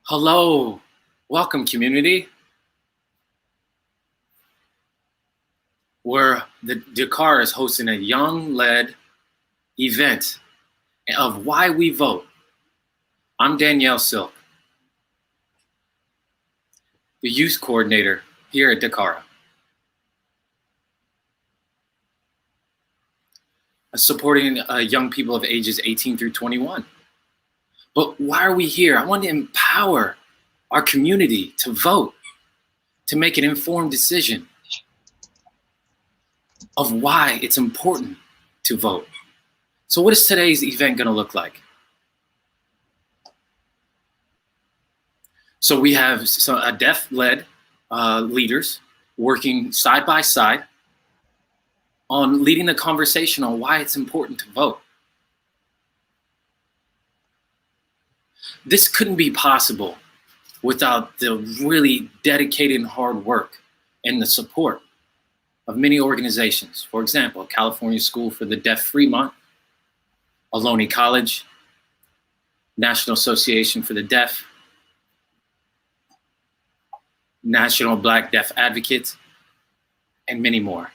Hello, welcome community. Where the DCARA is hosting a young-led event of why we vote. I'm Danielle Silk, the youth coordinator here at DCARA. Supporting young people of ages 18 through 21. But why are we here? I want to empower our community to vote, to make an informed decision of why it's important to vote. So what is today's event going to look like? So we have deaf-led leaders working side by side on leading the conversation on why it's important to vote. This couldn't be possible without the really dedicated and hard work and the support of many organizations. For example, California School for the Deaf Fremont, Ohlone College, National Association for the Deaf, National Black Deaf Advocates, and many more.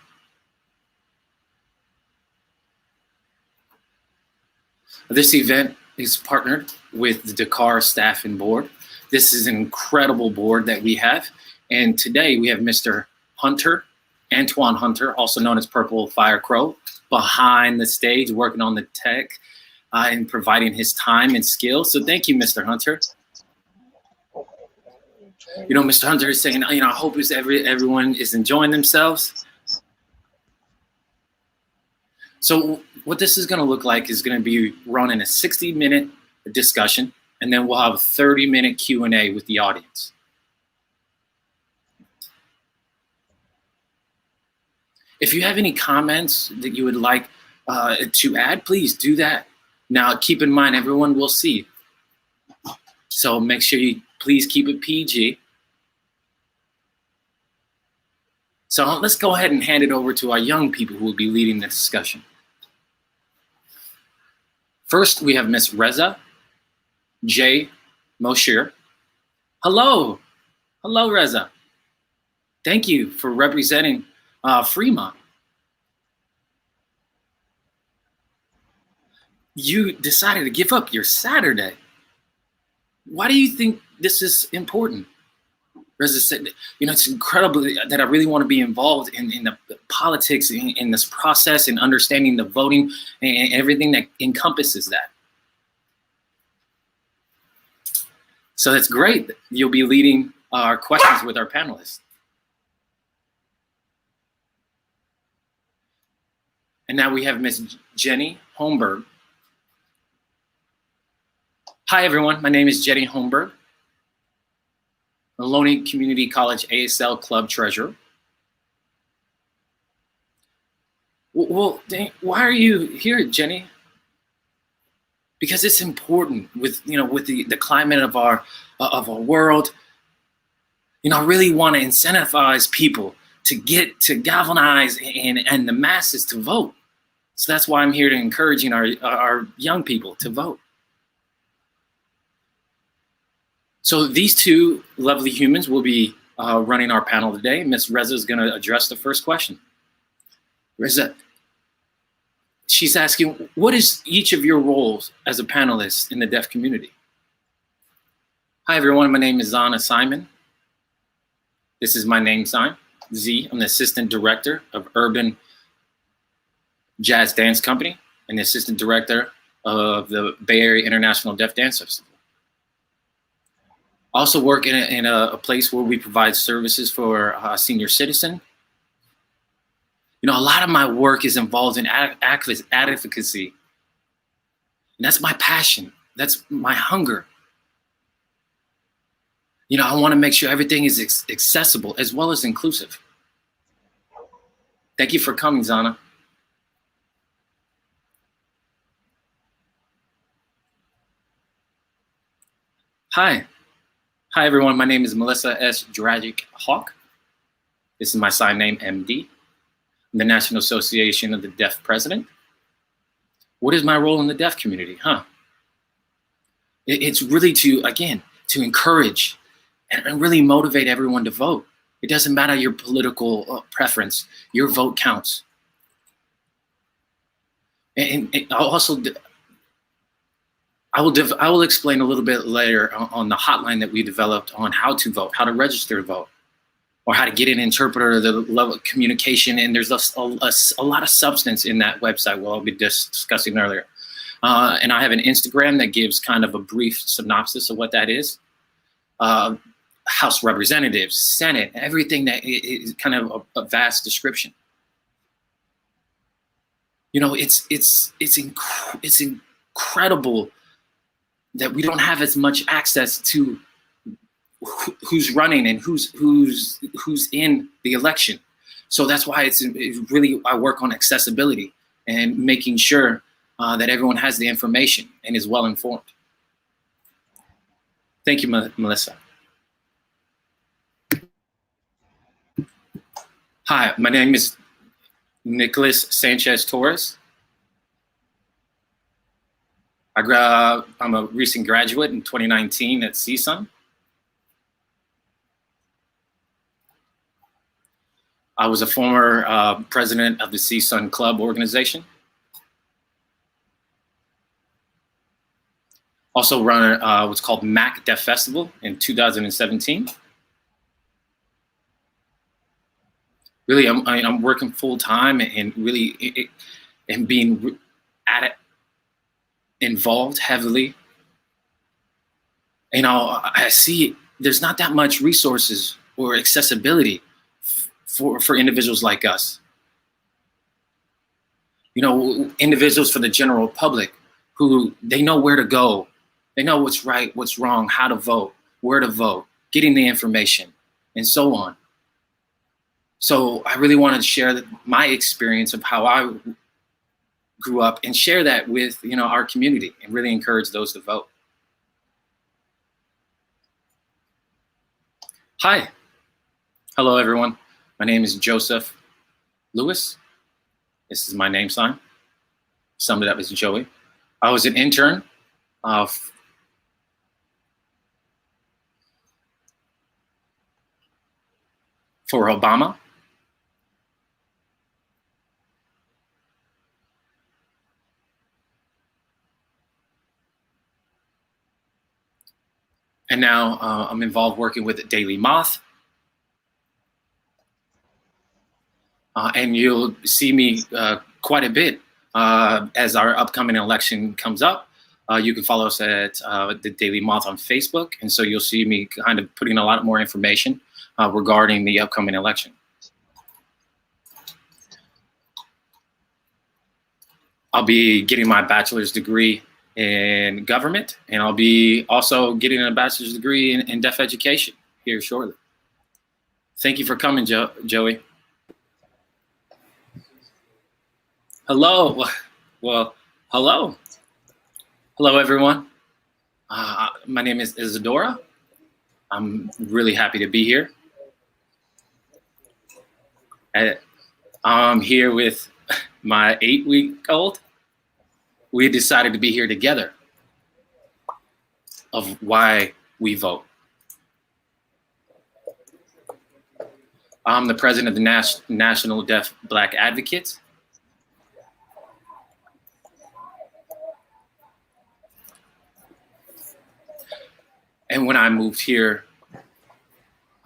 This event is partnered with the DCARA staff and board. This is an incredible board that we have. And today we have Mr. Hunter, Antoine Hunter, also known as PurpleFireCrow, behind the stage working on the tech and providing his time and skills. So thank you, Mr. Hunter. You know, Mr. Hunter is saying, I hope everyone is enjoying themselves. So what this is going to look like is going to be running a 60-minute discussion, and then we'll have a 30-minute Q&A with the audience. If you have any comments that you would like to add, please do that. Now, keep in mind, everyone will see. So make sure you please keep it PG. So let's go ahead and hand it over to our young people who will be leading the discussion. First, we have Miss Reza J. Mosher. Hello. Hello, Reza. Thank you for representing Fremont. You decided to give up your Saturday. Why do you think this is important? Reza said, it's incredible that I really want to be involved in the politics, in this process, and understanding the voting and everything that encompasses that. So that's great. You'll be leading our questions with our panelists. And now we have Miss Jenny Holmberg. Hi, everyone. My name is Jenny Holmberg, Ohlone Community College ASL Club Treasurer. Well, why are you here, Jenny? Because it's important with the climate of our world. I really want to incentivize people to galvanize and the masses to vote. So that's why I'm here to encouraging our young people to vote. So these two lovely humans will be running our panel today. Ms. Reza is going to address the first question. Reza, she's asking, what is each of your roles as a panelist in the deaf community? Hi, everyone. My name is Zana Simon. This is my name sign, Z. I'm the Assistant Director of Urban Jazz Dance Company and the Assistant Director of the Bay Area International Deaf Dance Festival. Also work in a place where we provide services for senior citizen. A lot of my work is involved in advocacy. And that's my passion. That's my hunger. I want to make sure everything is accessible as well as inclusive. Thank you for coming, Zana. Hi. Hi, everyone. My name is Melissa S. Dragic Hawk. This is my sign name, MD. I'm the National Association of the Deaf President. What is my role in the deaf community, It's really to, again, to encourage and really motivate everyone to vote. It doesn't matter your political preference. Your vote counts. And also, I will explain a little bit later on the hotline that we developed on how to vote, how to register to vote, or how to get an interpreter, the level of communication. And there's a lot of substance in that website what I'll be discussing earlier. And I have an Instagram that gives kind of a brief synopsis of what that is. House Representatives, Senate, everything that is kind of a vast description. You know, it's incredible that we don't have as much access to who's running and who's in the election. So that's why it's really, I work on accessibility and making sure that everyone has the information and is well informed. Thank you, Melissa. Hi, my name is Nicholas Sanchez-Torres. I'm a recent graduate in 2019 at CSUN. I was a former president of the CSUN Club organization. Also run what's called MAC Deaf Festival in 2017. Really, I'm working full time and really and being at it, involved heavily. You know, I see there's not that much resources or accessibility for individuals like us. You know, individuals for the general public who they know where to go. They know what's right, what's wrong, how to vote, where to vote, getting the information, and so on. So I really wanted to share my experience of how I grew up and share that with, you know, our community and really encourage those to vote. Hi. Hello, everyone. My name is Joseph Lewis. This is my name sign. Summed it up as Joey. I was an intern for Obama. And now I'm involved working with Daily Moth. And you'll see me quite a bit as our upcoming election comes up. You can follow us at the Daily Moth on Facebook. And so you'll see me kind of putting a lot more information regarding the upcoming election. I'll be getting my bachelor's degree in government, and I'll be also getting a bachelor's degree in deaf education here shortly. Thank you for coming, Joey. Hello. Well, hello. Hello, everyone. My name is Isadora. I'm really happy to be here. I'm here with my 8-week-old. We decided to be here together of why we vote. I'm the president of the National Deaf Black Advocates. And when I moved here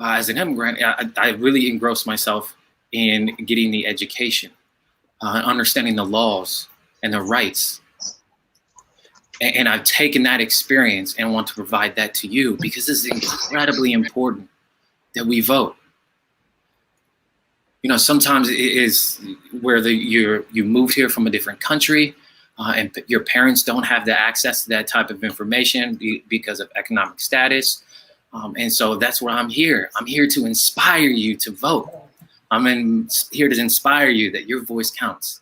as an immigrant, I really engrossed myself in getting the education, understanding the laws and the rights. And I've taken that experience and want to provide that to you because it's incredibly important that we vote. You know, sometimes it is where you moved here from a different country and your parents don't have the access to that type of information because of economic status. And so that's where I'm here. I'm here to inspire you to vote. I'm here to inspire you that your voice counts.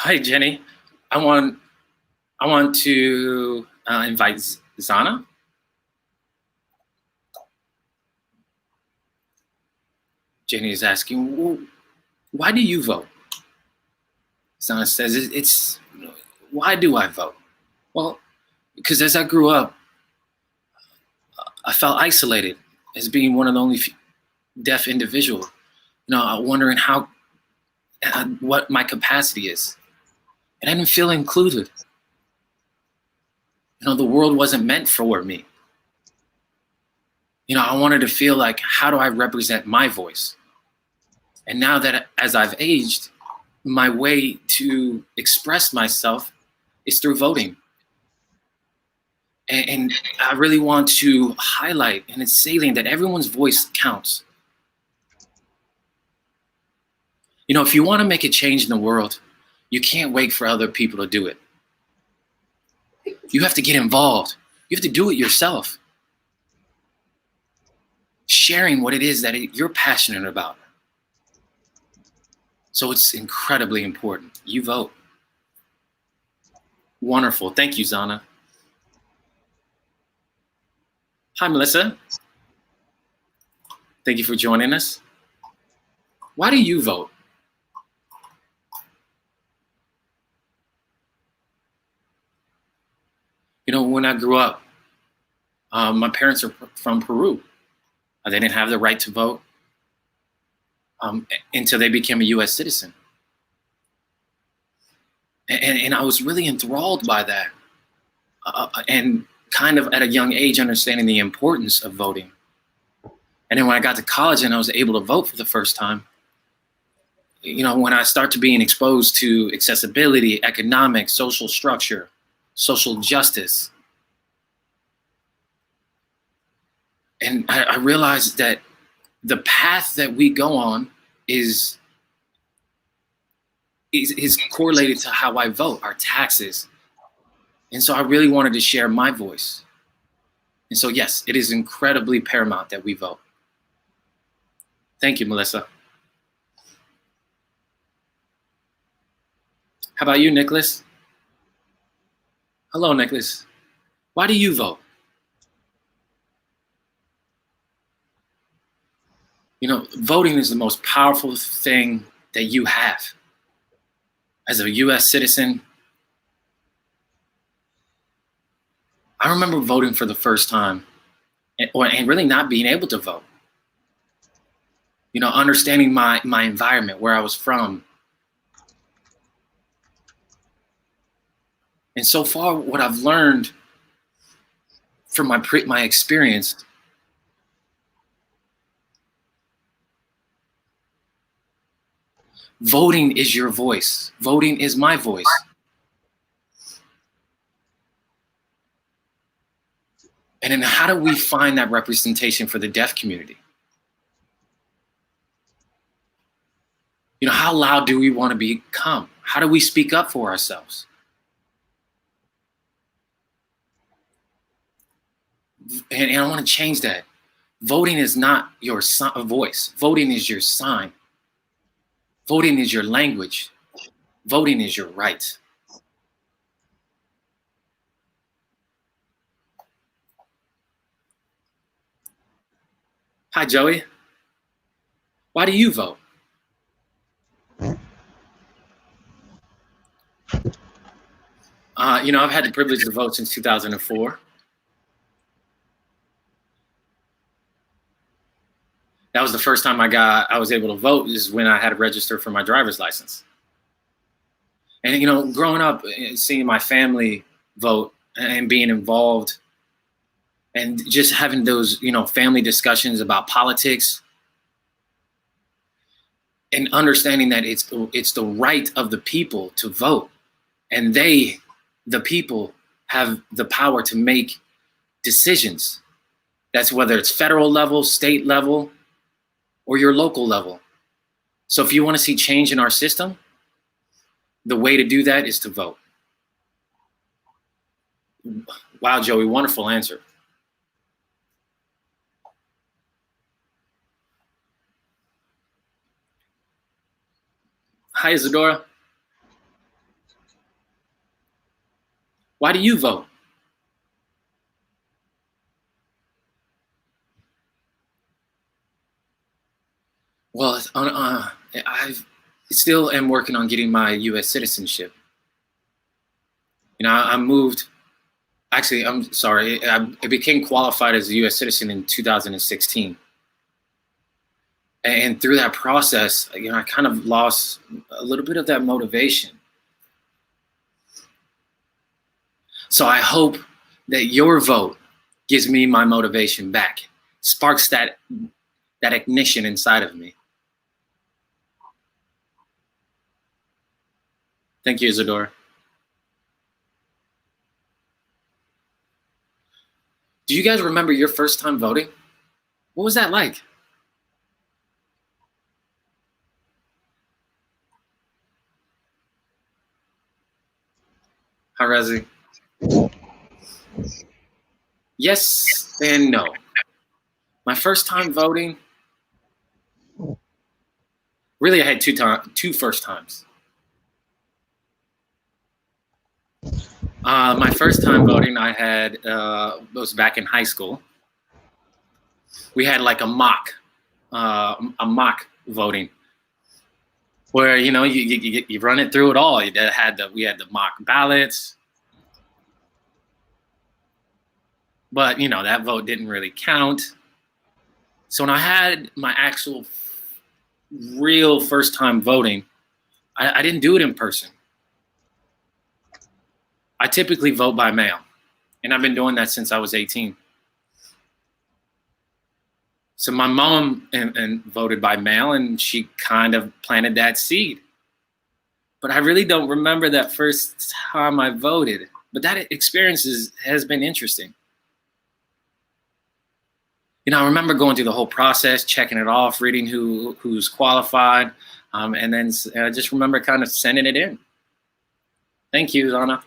Hi, Jenny. I want I want to invite Zana. Jenny is asking, well, why do you vote? Zana says, why do I vote? Well, because as I grew up, I felt isolated as being one of the only deaf individuals. Wondering what my capacity is. And I didn't feel included. The world wasn't meant for me. I wanted to feel like, how do I represent my voice? And now that as I've aged, my way to express myself is through voting. And I really want to highlight, and it's salient, that everyone's voice counts. If you want to make a change in the world, you can't wait for other people to do it. You have to get involved. You have to do it yourself. Sharing what it is that you're passionate about. So it's incredibly important. You vote. Wonderful. Thank you, Zana. Hi, Melissa. Thank you for joining us. Why do you vote? When I grew up, my parents are from Peru. They didn't have the right to vote until they became a U.S. citizen. And I was really enthralled by that. And kind of at a young age, understanding the importance of voting. And then when I got to college and I was able to vote for the first time, when I start to being exposed to accessibility, economics, social structure, social justice, and I realized that the path that we go on is correlated to how I vote, our taxes. And so I really wanted to share my voice. And so, yes, it is incredibly paramount that we vote. Thank you, Melissa. How about you, Nicholas? Hello, Nicholas. Why do you vote? Voting is the most powerful thing that you have. As a U.S. citizen, I remember voting for the first time and really not being able to vote. Understanding my environment, where I was from. And so far, what I've learned from my experience, voting is your voice. Voting is my voice. And then how do we find that representation for the deaf community? How loud do we want to become? How do we speak up for ourselves? And I want to change that. Voting is not your voice. Voting is your sign. Voting is your language. Voting is your right. Hi, Joey. Why do you vote? I've had the privilege to vote since 2004. That was the first time I was able to vote, is when I had to register for my driver's license. And, growing up, seeing my family vote and being involved and just having those, family discussions about politics and understanding that it's the right of the people to vote, and the people, have the power to make decisions. That's whether it's federal level, state level, or your local level. So if you want to see change in our system, the way to do that is to vote. Wow, Joey, wonderful answer. Hi, Isadora. Why do you vote? Well, I still am working on getting my U.S. citizenship. I moved. Actually, I'm sorry. I became qualified as a U.S. citizen in 2016. And through that process, I kind of lost a little bit of that motivation. So I hope that your vote gives me my motivation back, sparks that ignition inside of me. Thank you, Isadora. Do you guys remember your first time voting? What was that like? Hi, Razi. Yes and no. My first time voting, really, I had two first times. My first time voting, I had was back in high school. We had like a mock voting, where you run it through it all. We had the mock ballots, but that vote didn't really count. So when I had my actual real first time voting, I didn't do it in person. I typically vote by mail, and I've been doing that since I was 18. So my mom and voted by mail, and she kind of planted that seed. But I really don't remember that first time I voted. But that experience has been interesting. I remember going through the whole process, checking it off, reading who's qualified, and then I just remember kind of sending it in. Thank you, Anna.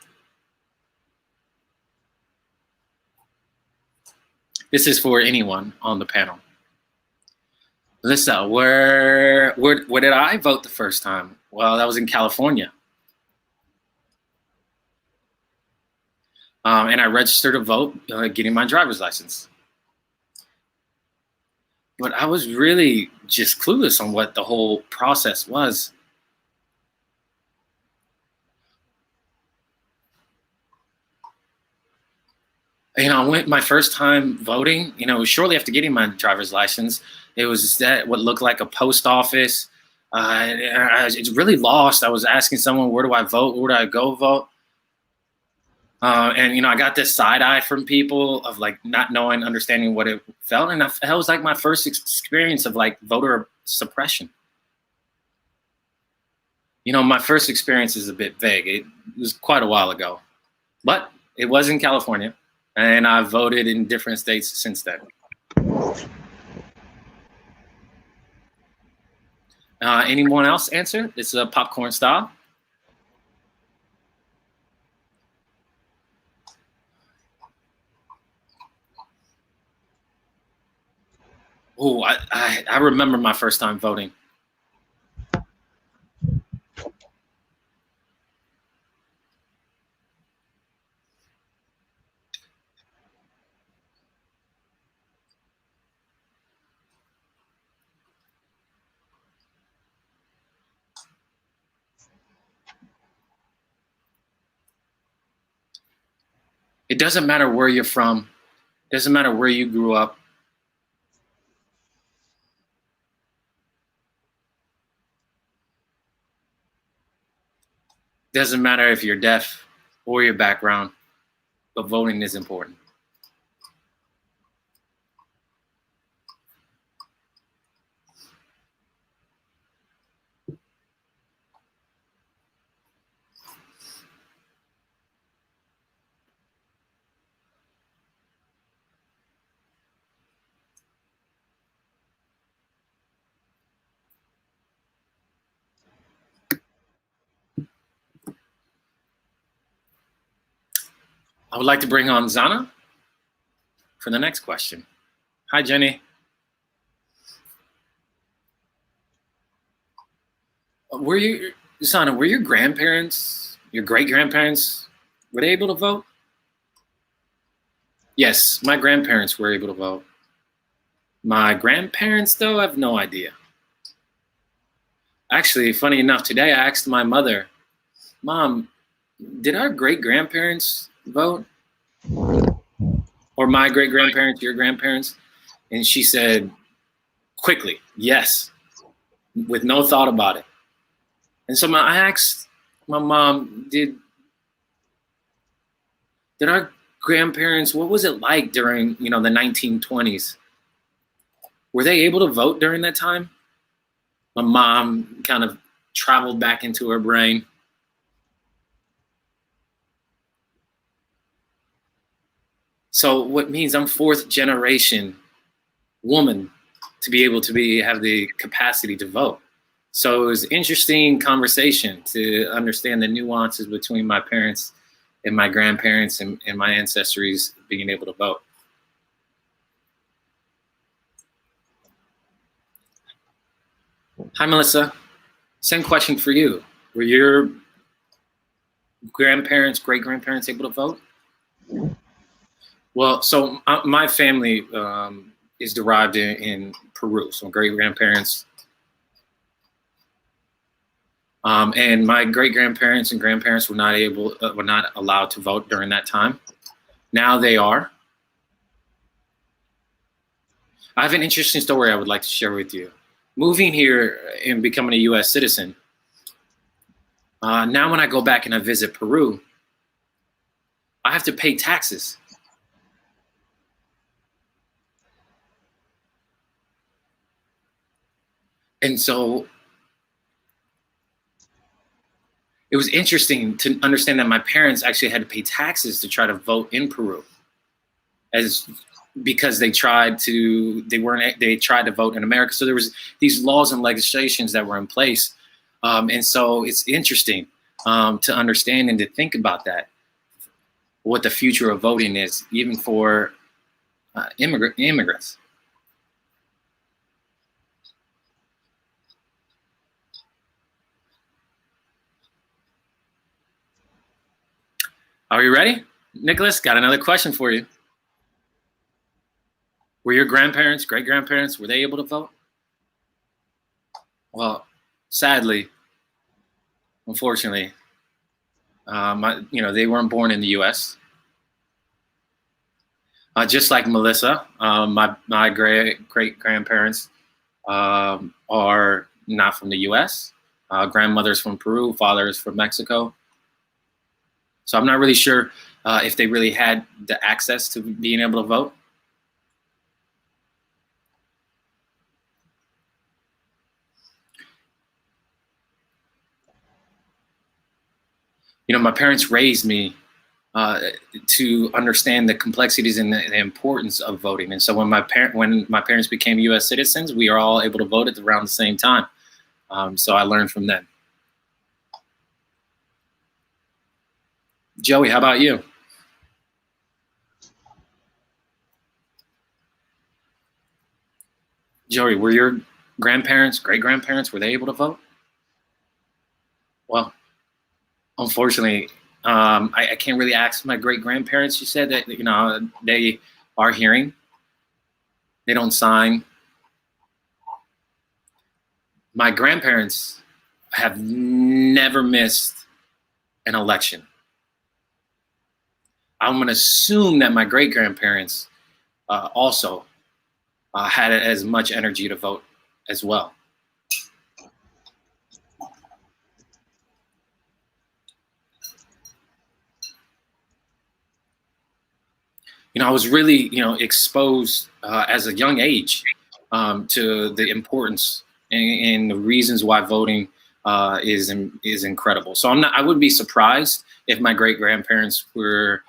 This is for anyone on the panel. Lisa, where did I vote the first time? Well, that was in California. And I registered to vote, getting my driver's license. But I was really just clueless on what the whole process was. I went my first time voting, shortly after getting my driver's license. It was what looked like a post office. I was really lost. I was asking someone, where do I vote? Where do I go vote? And I got this side eye from people of like not knowing, understanding what it felt. And that was like my first experience of like voter suppression. My first experience is a bit vague. It was quite a while ago, but it was in California, and I've voted in different states since then. Anyone else answer? This is a popcorn style. Oh, I remember my first time voting. It doesn't matter where you're from. It doesn't matter where you grew up. It doesn't matter if you're deaf or your background, but voting is important. I would like to bring on Zana for the next question. Hi, Jenny. Zana, were your grandparents, your great-grandparents Were they able to vote? Yes, my grandparents were able to vote. My grandparents, though, I have no idea. Actually, funny enough, today I asked my mother, Mom, did our great-grandparents vote? Or my great-grandparents, your grandparents? And she said, quickly, yes, with no thought about it. And so I asked my mom, did our grandparents, what was it like during, the 1920s? Were they able to vote during that time? My mom kind of traveled back into her brain. So what means I'm fourth generation woman to be able to have the capacity to vote. So it was an interesting conversation to understand the nuances between my parents and my grandparents and my ancestries being able to vote. Hi, Melissa. Same question for you. Were your grandparents, great-grandparents able to vote? Well, so my family is derived in Peru. So great-grandparents and my great-grandparents and grandparents were not allowed to vote during that time. Now they are. I have an interesting story I would like to share with you. Moving here and becoming a U.S. citizen, now when I go back and I visit Peru, I have to pay taxes. And so it was interesting to understand that my parents actually had to pay taxes to try to vote in Peru, because they tried to vote in America. So there was these laws and legislations that were in place. And so it's interesting to understand and to think about that, what the future of voting is, even for immigrants. Are you ready? Nicholas, got another question for you. Were your grandparents, great-grandparents, were they able to vote? Well, sadly, unfortunately, they weren't born in the U.S. Just like Melissa, my great-grandparents are not from the U.S. Grandmother's from Peru, father's from Mexico. So I'm not really sure if they really had the access to being able to vote. My parents raised me to understand the complexities and the importance of voting. And so when my parents became U.S. citizens, we are all able to vote at around the same time. So I learned from them. Joey, how about you? Joey, were your grandparents, great-grandparents, were they able to vote? Well, unfortunately, I can't really ask my great-grandparents. You said that, they are hearing. They don't sign. My grandparents have never missed an election. I'm going to assume that my great-grandparents also had as much energy to vote as well. I was really, exposed as a young age to the importance and the reasons why voting is incredible. So I wouldn't be surprised if my great-grandparents were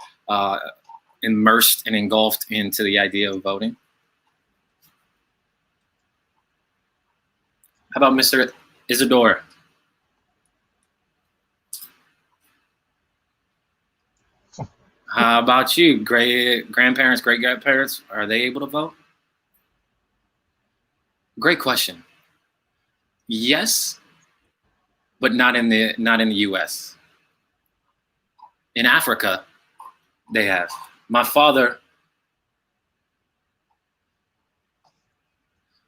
immersed and engulfed into the idea of voting. How about Mr. Isadora? How about you? Great-grandparents, great-grandparents, are they able to vote? Great question. Yes, but not in the U.S. In Africa, they have. My father,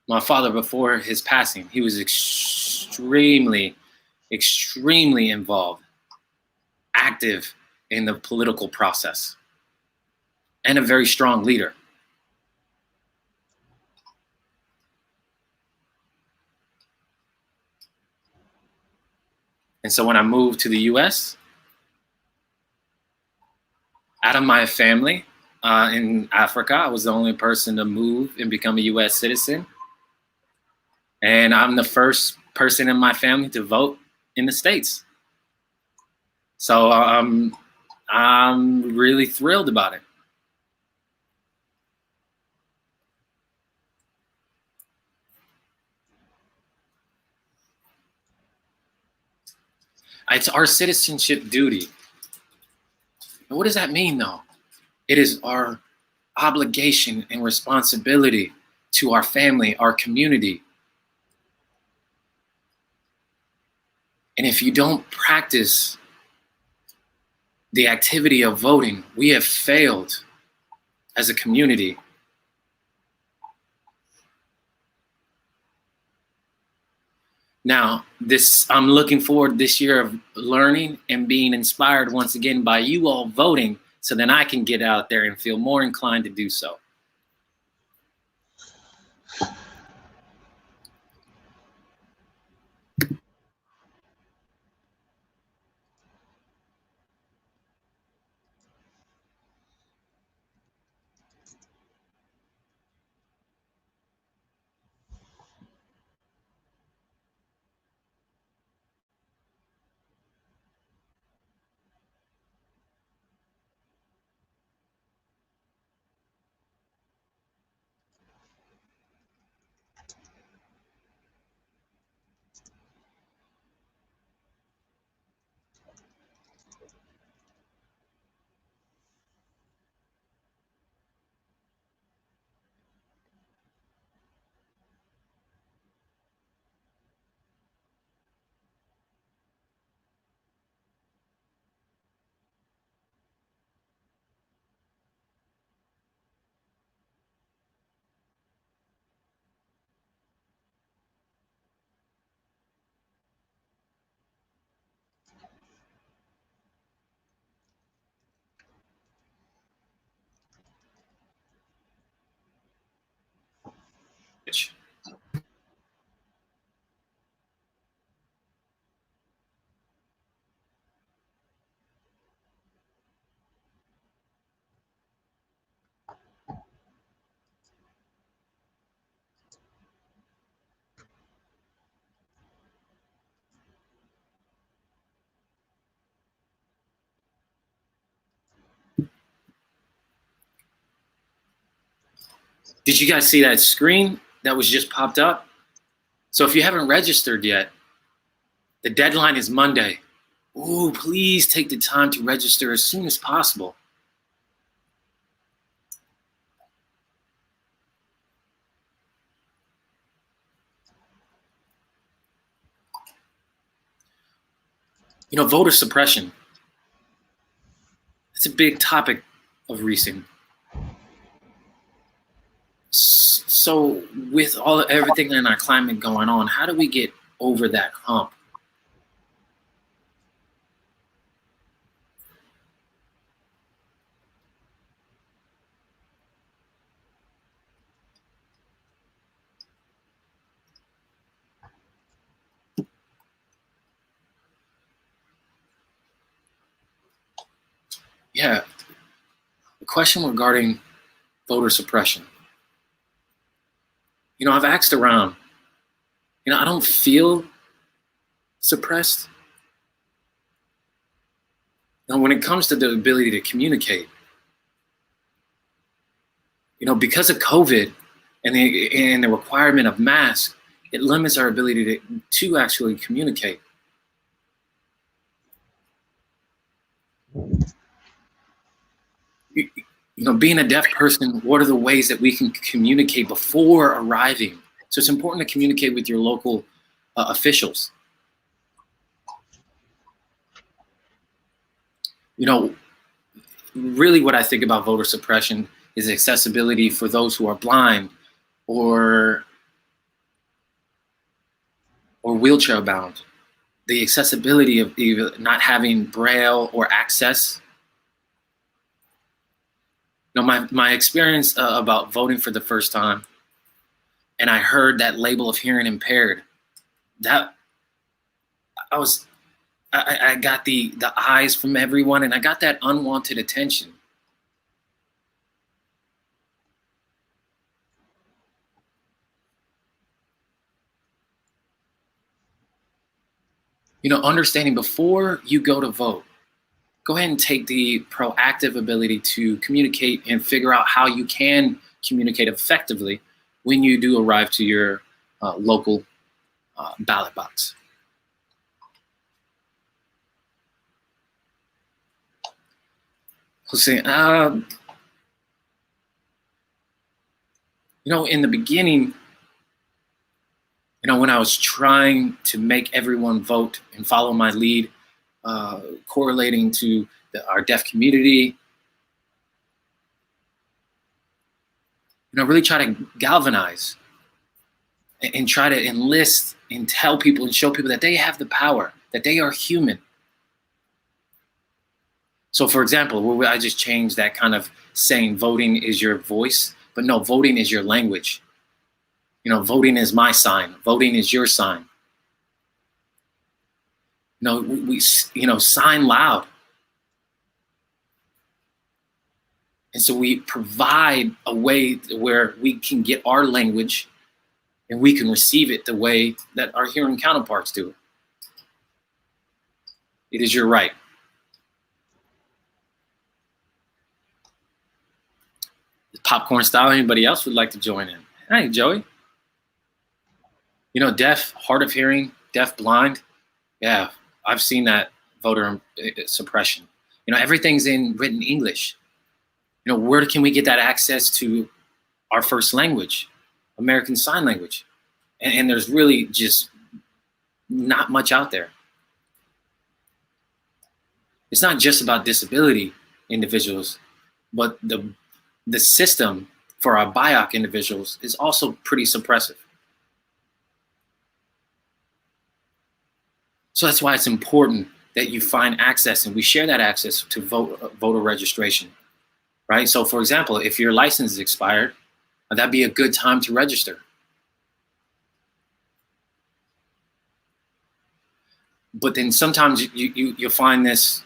before his passing, he was extremely involved, active in the political process, and a very strong leader. And so when I moved to the US, out of my family in Africa, I was the only person to move and become a US citizen. And I'm the first person in my family to vote in the States. So I'm really thrilled about it. It's our citizenship duty. And what does that mean, though? It is our obligation and responsibility to our family, our community. And if you don't practice the activity of voting, we have failed as a community. Now, I'm looking forward this year of learning and being inspired once again by you all voting, so then I can get out there and feel more inclined to do so. Did you guys see that screen that was just popped up? So if you haven't registered yet, the deadline is Monday. Ooh, please take the time to register as soon as possible. You know, voter suppression. It's a big topic of recent. So with everything in our climate going on, how do we get over that hump? Yeah, a question regarding voter suppression. You know, I've asked around. You know, I don't feel suppressed. You know, when it comes to the ability to communicate, you know, because of COVID and the requirement of masks, it limits our ability to actually communicate. You know, being a deaf person, what are the ways that we can communicate before arriving? So it's important to communicate with your local officials. You know, really what I think about voter suppression is accessibility for those who are blind or wheelchair bound. The accessibility of either not having braille or access. You know, my experience about voting for the first time, and I heard that label of hearing impaired, that I got the eyes from everyone, and I got that unwanted attention. You know, understanding before you go to vote, go ahead and take the proactive ability to communicate and figure out how you can communicate effectively when you do arrive to your local ballot box. Let's see. You know, in the beginning, you know, when I was trying to make everyone vote and follow my lead, correlating to our deaf community, you know, really try to galvanize and try to enlist and tell people and show people that they have the power, that they are human. So, for example, I just changed that kind of saying voting is your voice, but no, voting is your language. You know, voting is my sign. Voting is your sign. You know, we sign loud. And so we provide a way where we can get our language and we can receive it the way that our hearing counterparts do. It is your right. Popcorn style. Anybody else would like to join in? Hey, Joey. You know, deaf, hard of hearing, deaf, blind. Yeah, I've seen that voter suppression. You know, everything's in written English. You know, where can we get that access to our first language, American Sign Language? And there's really just not much out there. It's not just about disability individuals, but the system for our BIOC individuals is also pretty suppressive. So that's why it's important that you find access and we share that access to voter registration, right? So for example, if your license is expired, that'd be a good time to register. But then sometimes you'll find this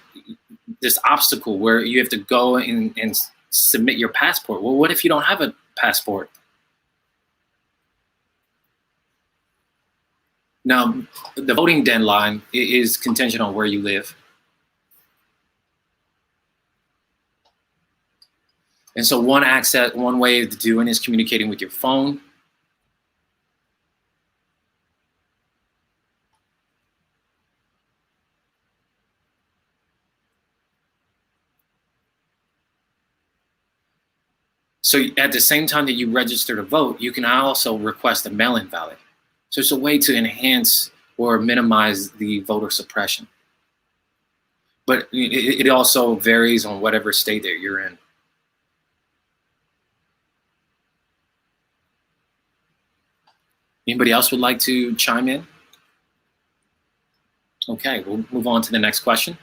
obstacle where you have to go and submit your passport. Well, what if you don't have a passport? Now, the voting deadline is contingent on where you live. And so one way of doing is communicating with your phone. So at the same time that you register to vote, you can also request a mail-in ballot. So it's a way to enhance or minimize the voter suppression. But it also varies on whatever state that you're in. Anybody else would like to chime in? Okay, we'll move on to the next question.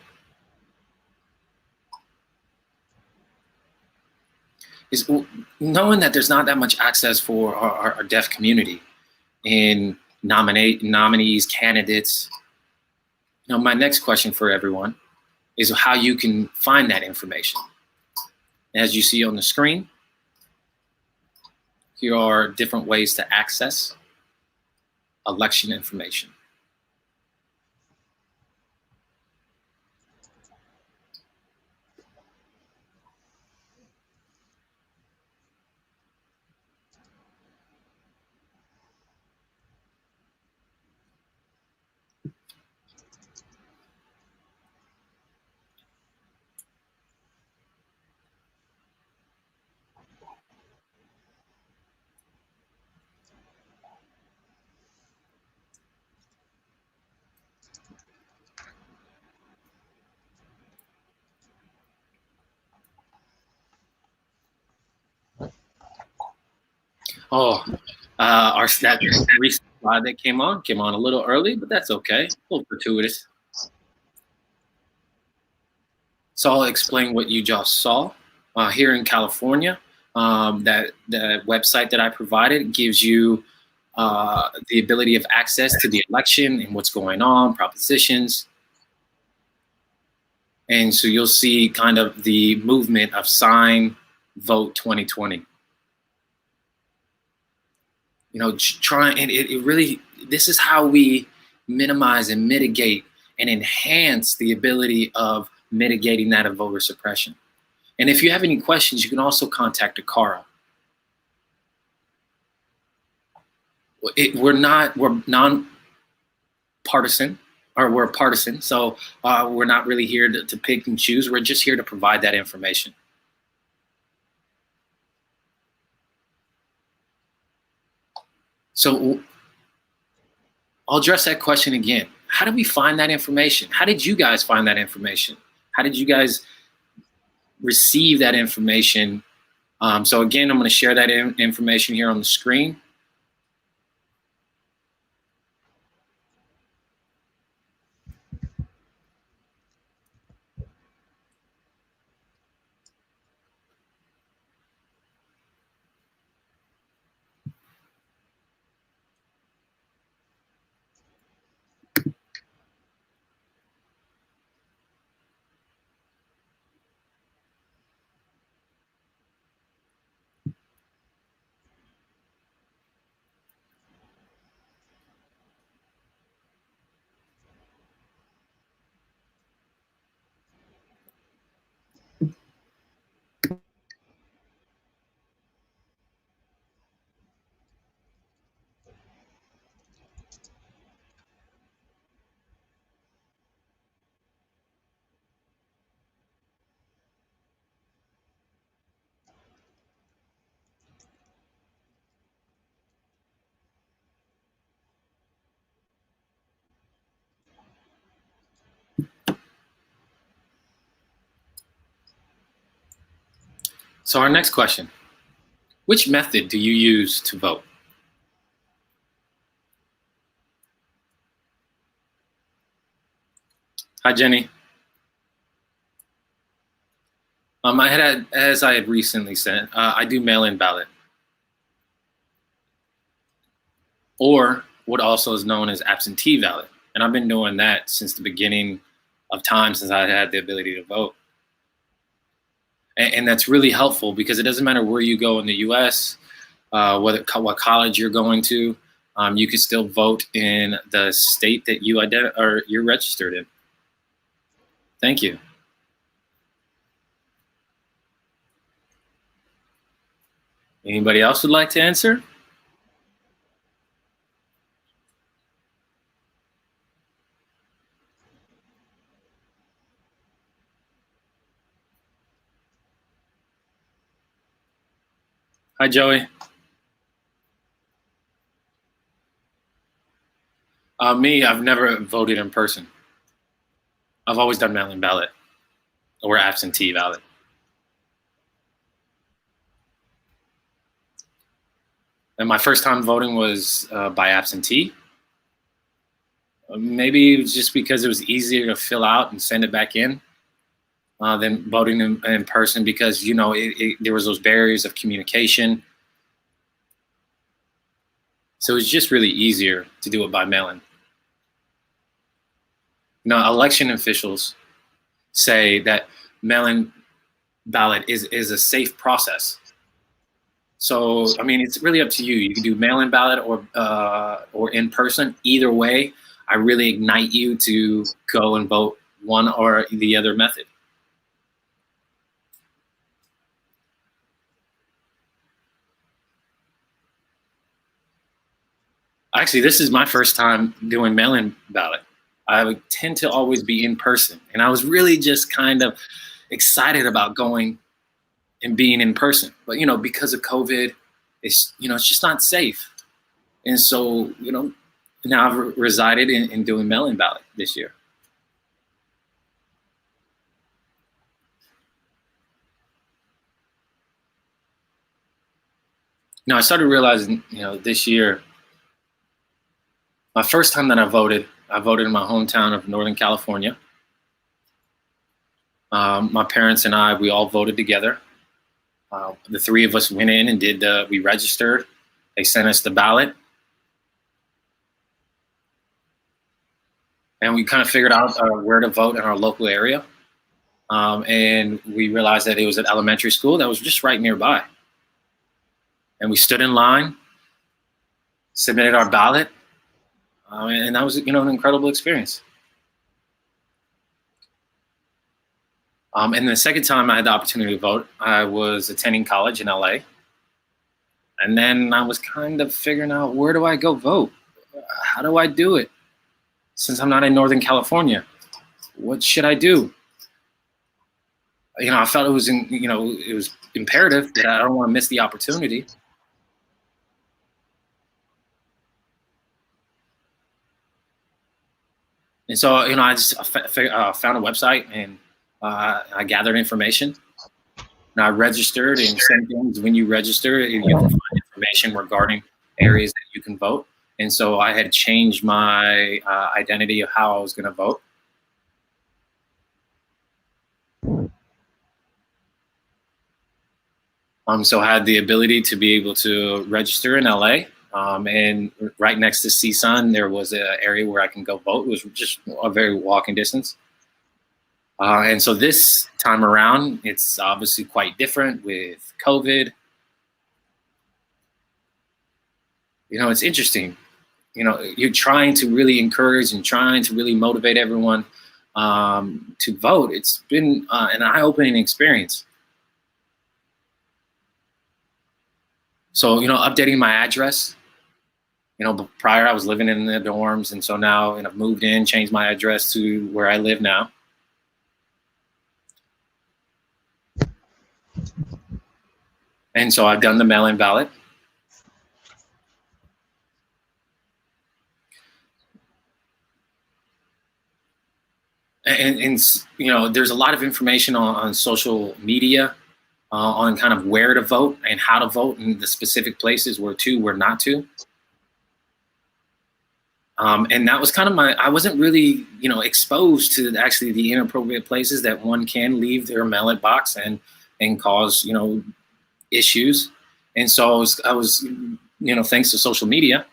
Is knowing that there's not that much access for our deaf community in nominees, candidates. You know, my next question for everyone is how you can find that information. As you see on the screen, here are different ways to access election information. Oh, that recent slide that came on a little early, but that's okay. A little fortuitous. So I'll explain what you just saw. Here in California, that the website that I provided gives you the ability of access to the election and what's going on, propositions. And so you'll see kind of the movement of Sign Vote 2020. You know, trying, and it really, this is how we minimize and mitigate and enhance the ability of mitigating that of voter suppression. And if you have any questions, you can also contact DCARA. We're non-partisan, or we're partisan, so we're not really here to pick and choose. We're just here to provide that information. So I'll address that question again. How did we find that information? How did you guys find that information? How did you guys receive that information? So again, I'm going to share that information here on the screen. So our next question, which method do you use to vote? Hi, Jenny. As I had recently said, I do mail-in ballot, or what also is known as absentee ballot. And I've been doing that since the beginning of time, since I had the ability to vote. And that's really helpful because it doesn't matter where you go in the U.S., what college you're going to, you can still vote in the state that you're registered in. Thank you. Anybody else would like to answer? Hi, Joey. Me, I've never voted in person. I've always done mail-in ballot or absentee ballot. And my first time voting was by absentee. Maybe it was just because it was easier to fill out and send it back in than voting in person because, you know, there was those barriers of communication. So it was just really easier to do it by mail-in. Now, election officials say that mail-in ballot is a safe process. So, I mean, it's really up to you. You can do mail-in ballot or in person. Either way, I really ignite you to go and vote one or the other method. Actually, this is my first time doing mail-in ballot. I would tend to always be in person, and I was really just kind of excited about going and being in person. But, you know, because of COVID, it's just not safe. And so, now I've resided in doing mail-in ballot this year. I started realizing, this year, my first time that I voted in my hometown of Northern California. My parents and I, we all voted together. The three of us went in and we registered. They sent us the ballot. And we kind of figured out where to vote in our local area. And we realized that it was an elementary school that was just right nearby. And we stood in line, submitted our ballot, and that was, an incredible experience. And the second time I had the opportunity to vote, I was attending college in LA. And then I was kind of figuring out, where do I go vote? How do I do it? Since I'm not in Northern California, what should I do? I felt it was it was imperative that I don't want to miss the opportunity. And so, I just found a website, and I gathered information. And I registered, and same things, when you register, you can find information regarding areas that you can vote. And so I had changed my identity of how I was going to vote. So I had the ability to be able to register in LA. And right next to CSUN, there was an area where I can go vote. It was just a very walking distance. And so this time around, it's obviously quite different with COVID. It's interesting. You're trying to really encourage and trying to really motivate everyone to vote. It's been an eye-opening experience. So, updating my address. Prior I was living in the dorms, and so now I've moved in, changed my address to where I live now. And so I've done the mail-in ballot. And there's a lot of information on social media on kind of where to vote and how to vote and the specific places where to, where not to. And that was kind of I wasn't really, exposed to actually the inappropriate places that one can leave their mail-in box and cause, issues. And so I was, thanks to social media.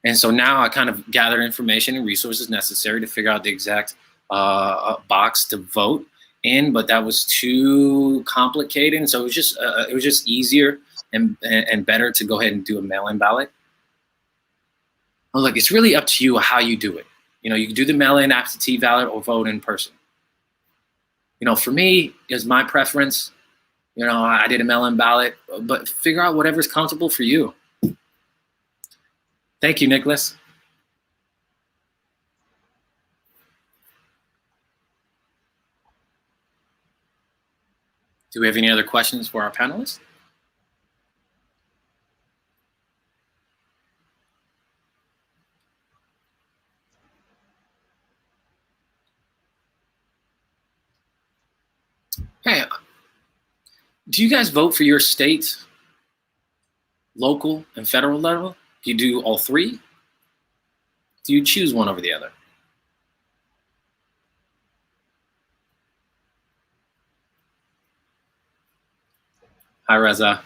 And so now I kind of gather information and resources necessary to figure out the exact box to vote in, but that was too complicated. And so it was just easier and better to go ahead and do a mail-in ballot. I was like, it's really up to you how you do it. You can do the mail-in absentee ballot or vote in person. For me, is my preference. I did a mail-in ballot, but figure out whatever's comfortable for you. Thank you, Nicholas. Do we have any other questions for our panelists? Hey, do you guys vote for your state, local, and federal level? Do you do all three? Do you choose one over the other? Hi, Reza.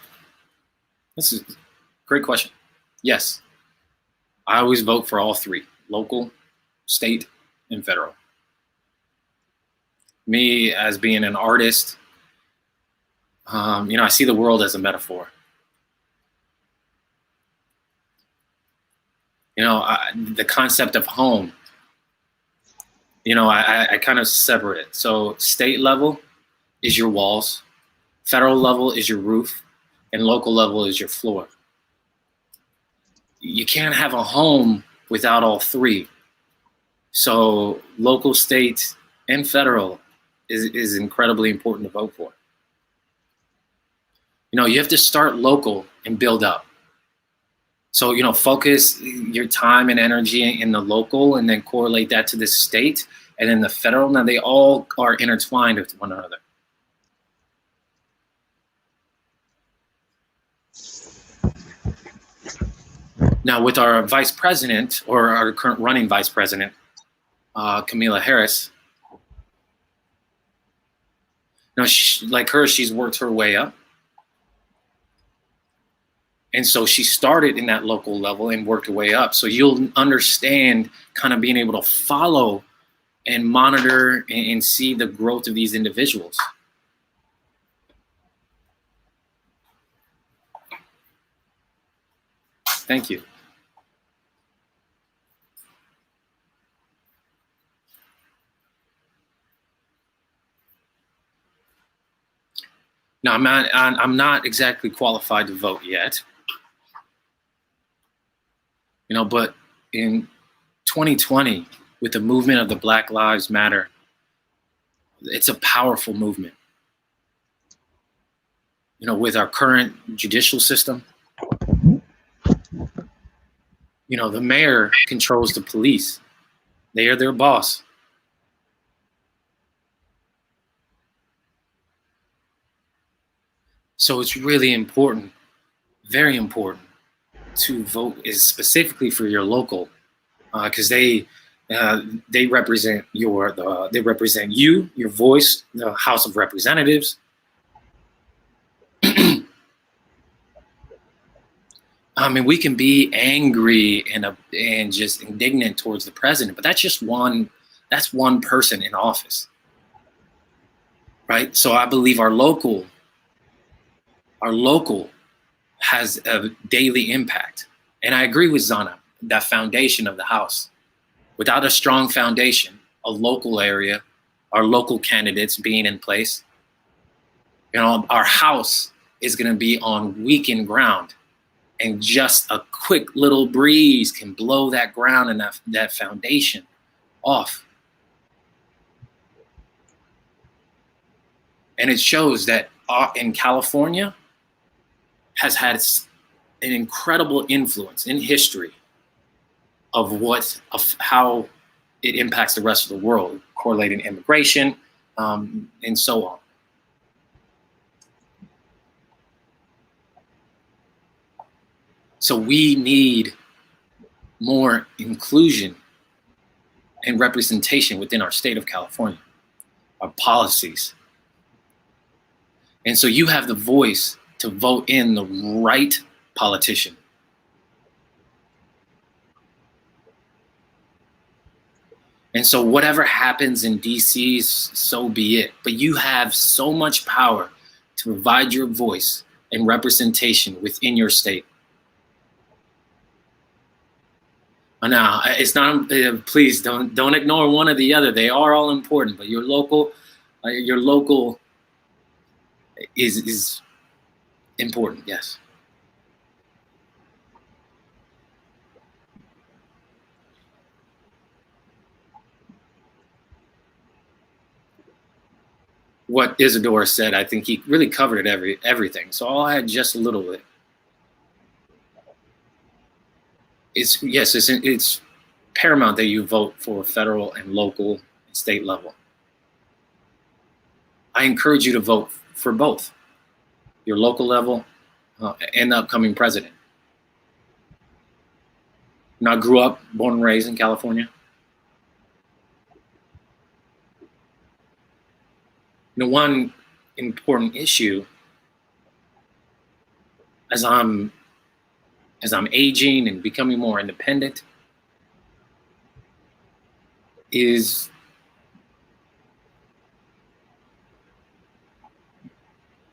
This is a great question. Yes, I always vote for all three: local, state, and federal. Me, as being an artist, I see the world as a metaphor. The concept of home, I kind of separate it. So state level is your walls, federal level is your roof, and local level is your floor. You can't have a home without all three. So local, state, and federal is incredibly important to vote for. You have to start local and build up. So, focus your time and energy in the local and then correlate that to the state and then the federal. Now, they all are intertwined with one another. Now, with our vice president, or our current running vice president, Kamala Harris, now, like her, she's worked her way up. And so she started in that local level and worked her way up. So you'll understand kind of being able to follow and monitor and see the growth of these individuals. Thank you. Now, I'm not exactly qualified to vote yet. You know, but in 2020, with the movement of the Black Lives Matter, it's a powerful movement. You know, with our current judicial system, you know, the mayor controls the police. They are their boss. So it's really important, very important, to vote is specifically for your local, because they represent they represent you, your voice, the House of Representatives. I mean, we can be angry and just indignant towards the president, but that's just one person in office, right? So I believe our local has a daily impact. And I agree with Zana, that foundation of the House. Without a strong foundation, a local area, our local candidates being in place, you know, our House is going to be on weakened ground. And just a quick little breeze can blow that ground and that foundation off. And it shows that in California has had an incredible influence in history of how it impacts the rest of the world, correlating immigration, and so on. So we need more inclusion and representation within our state of California, our policies. And so you have the voice to vote in the right politician. And so whatever happens in DC, so be it. But you have so much power to provide your voice and representation within your state. Now, it's not. Please don't ignore one or the other. They are all important, but your local is important. Yes. What Isadora said, I think he really covered everything. So I'll add just a little bit. It's paramount that you vote for federal and local and state level. I encourage you to vote for both your local level and the upcoming president. Now, I grew up, born and raised in California. You know, one important issue as I'm aging and becoming more independent is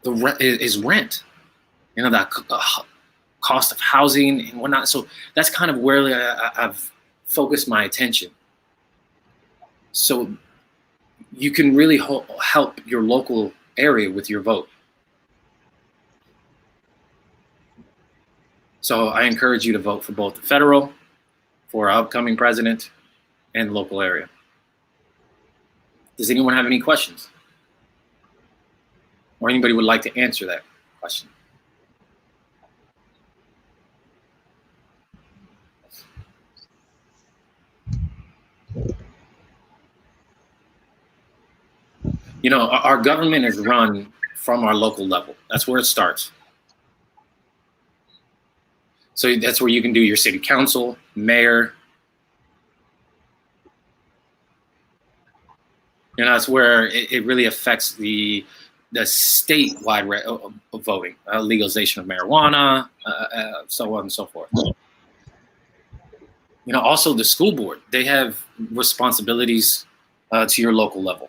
rent. You know, that cost of housing and whatnot. So that's kind of where I've focused my attention. So you can really help your local area with your vote. So I encourage you to vote for both the federal, for our upcoming president, and the local area. Does anyone have any questions? Or anybody would like to answer that question? You know, our government is run from our local level. That's where it starts. So that's where you can do your city council, mayor. That's where it really affects the statewide voting, legalization of marijuana, so on and so forth. Also the school board, they have responsibilities to your local level.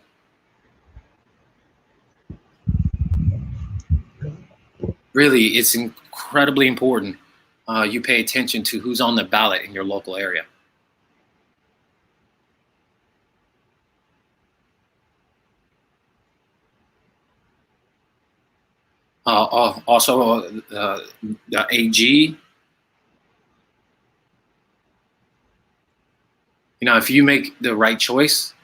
Really, it's incredibly important you pay attention to who's on the ballot in your local area. Also, the AG. If you make the right choice,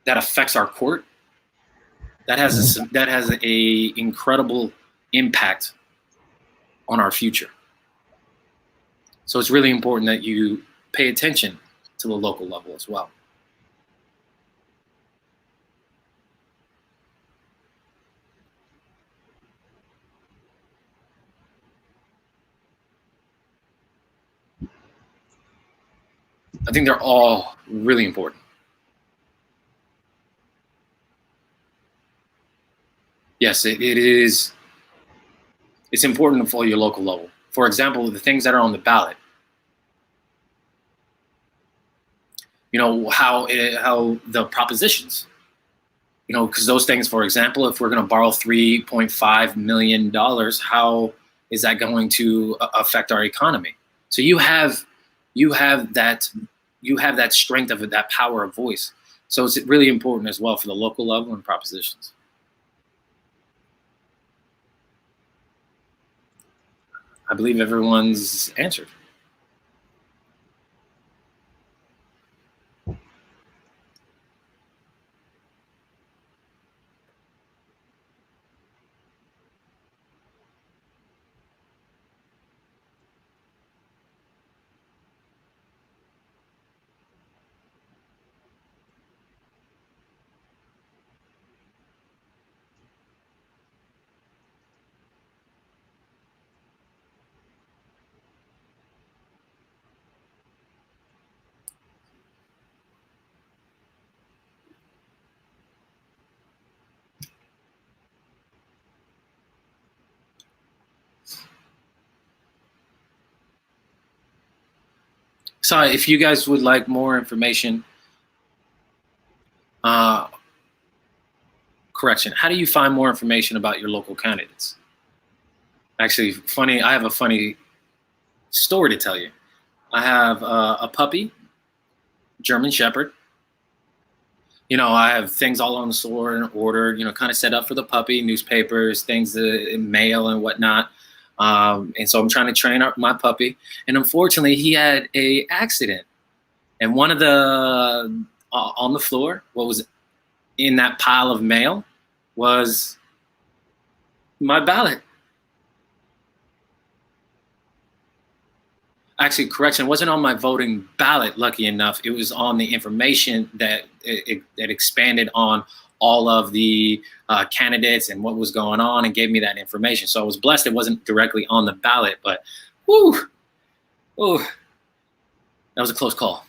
that affects our court. That has a incredible impact on our future. So it's really important that you pay attention to the local level as well. I think they're all really important. Yes, it is. It's important to follow your local level. For example, the things that are on the ballot. How the propositions. Because those things, for example, if we're going to borrow $3.5 million, how is that going to affect our economy? So you have that strength of it, that power of voice. So it's really important as well for the local level and propositions. I believe everyone's answered. So if you guys would like more information, correction, how do you find more information about your local candidates? Actually, I have a funny story to tell you. I have a puppy, German Shepherd. I have things all on the store and ordered, kind of set up for the puppy, newspapers, things, mail and whatnot. And so I'm trying to train up my puppy. And unfortunately, he had a accident. And one of the, on the floor, what was in that pile of mail was my ballot. Actually, correction, it wasn't on my voting ballot, lucky enough. It was on the information that that expanded on all of the candidates and what was going on and gave me that information. So I was blessed it wasn't directly on the ballot, but whoo, that was a close call.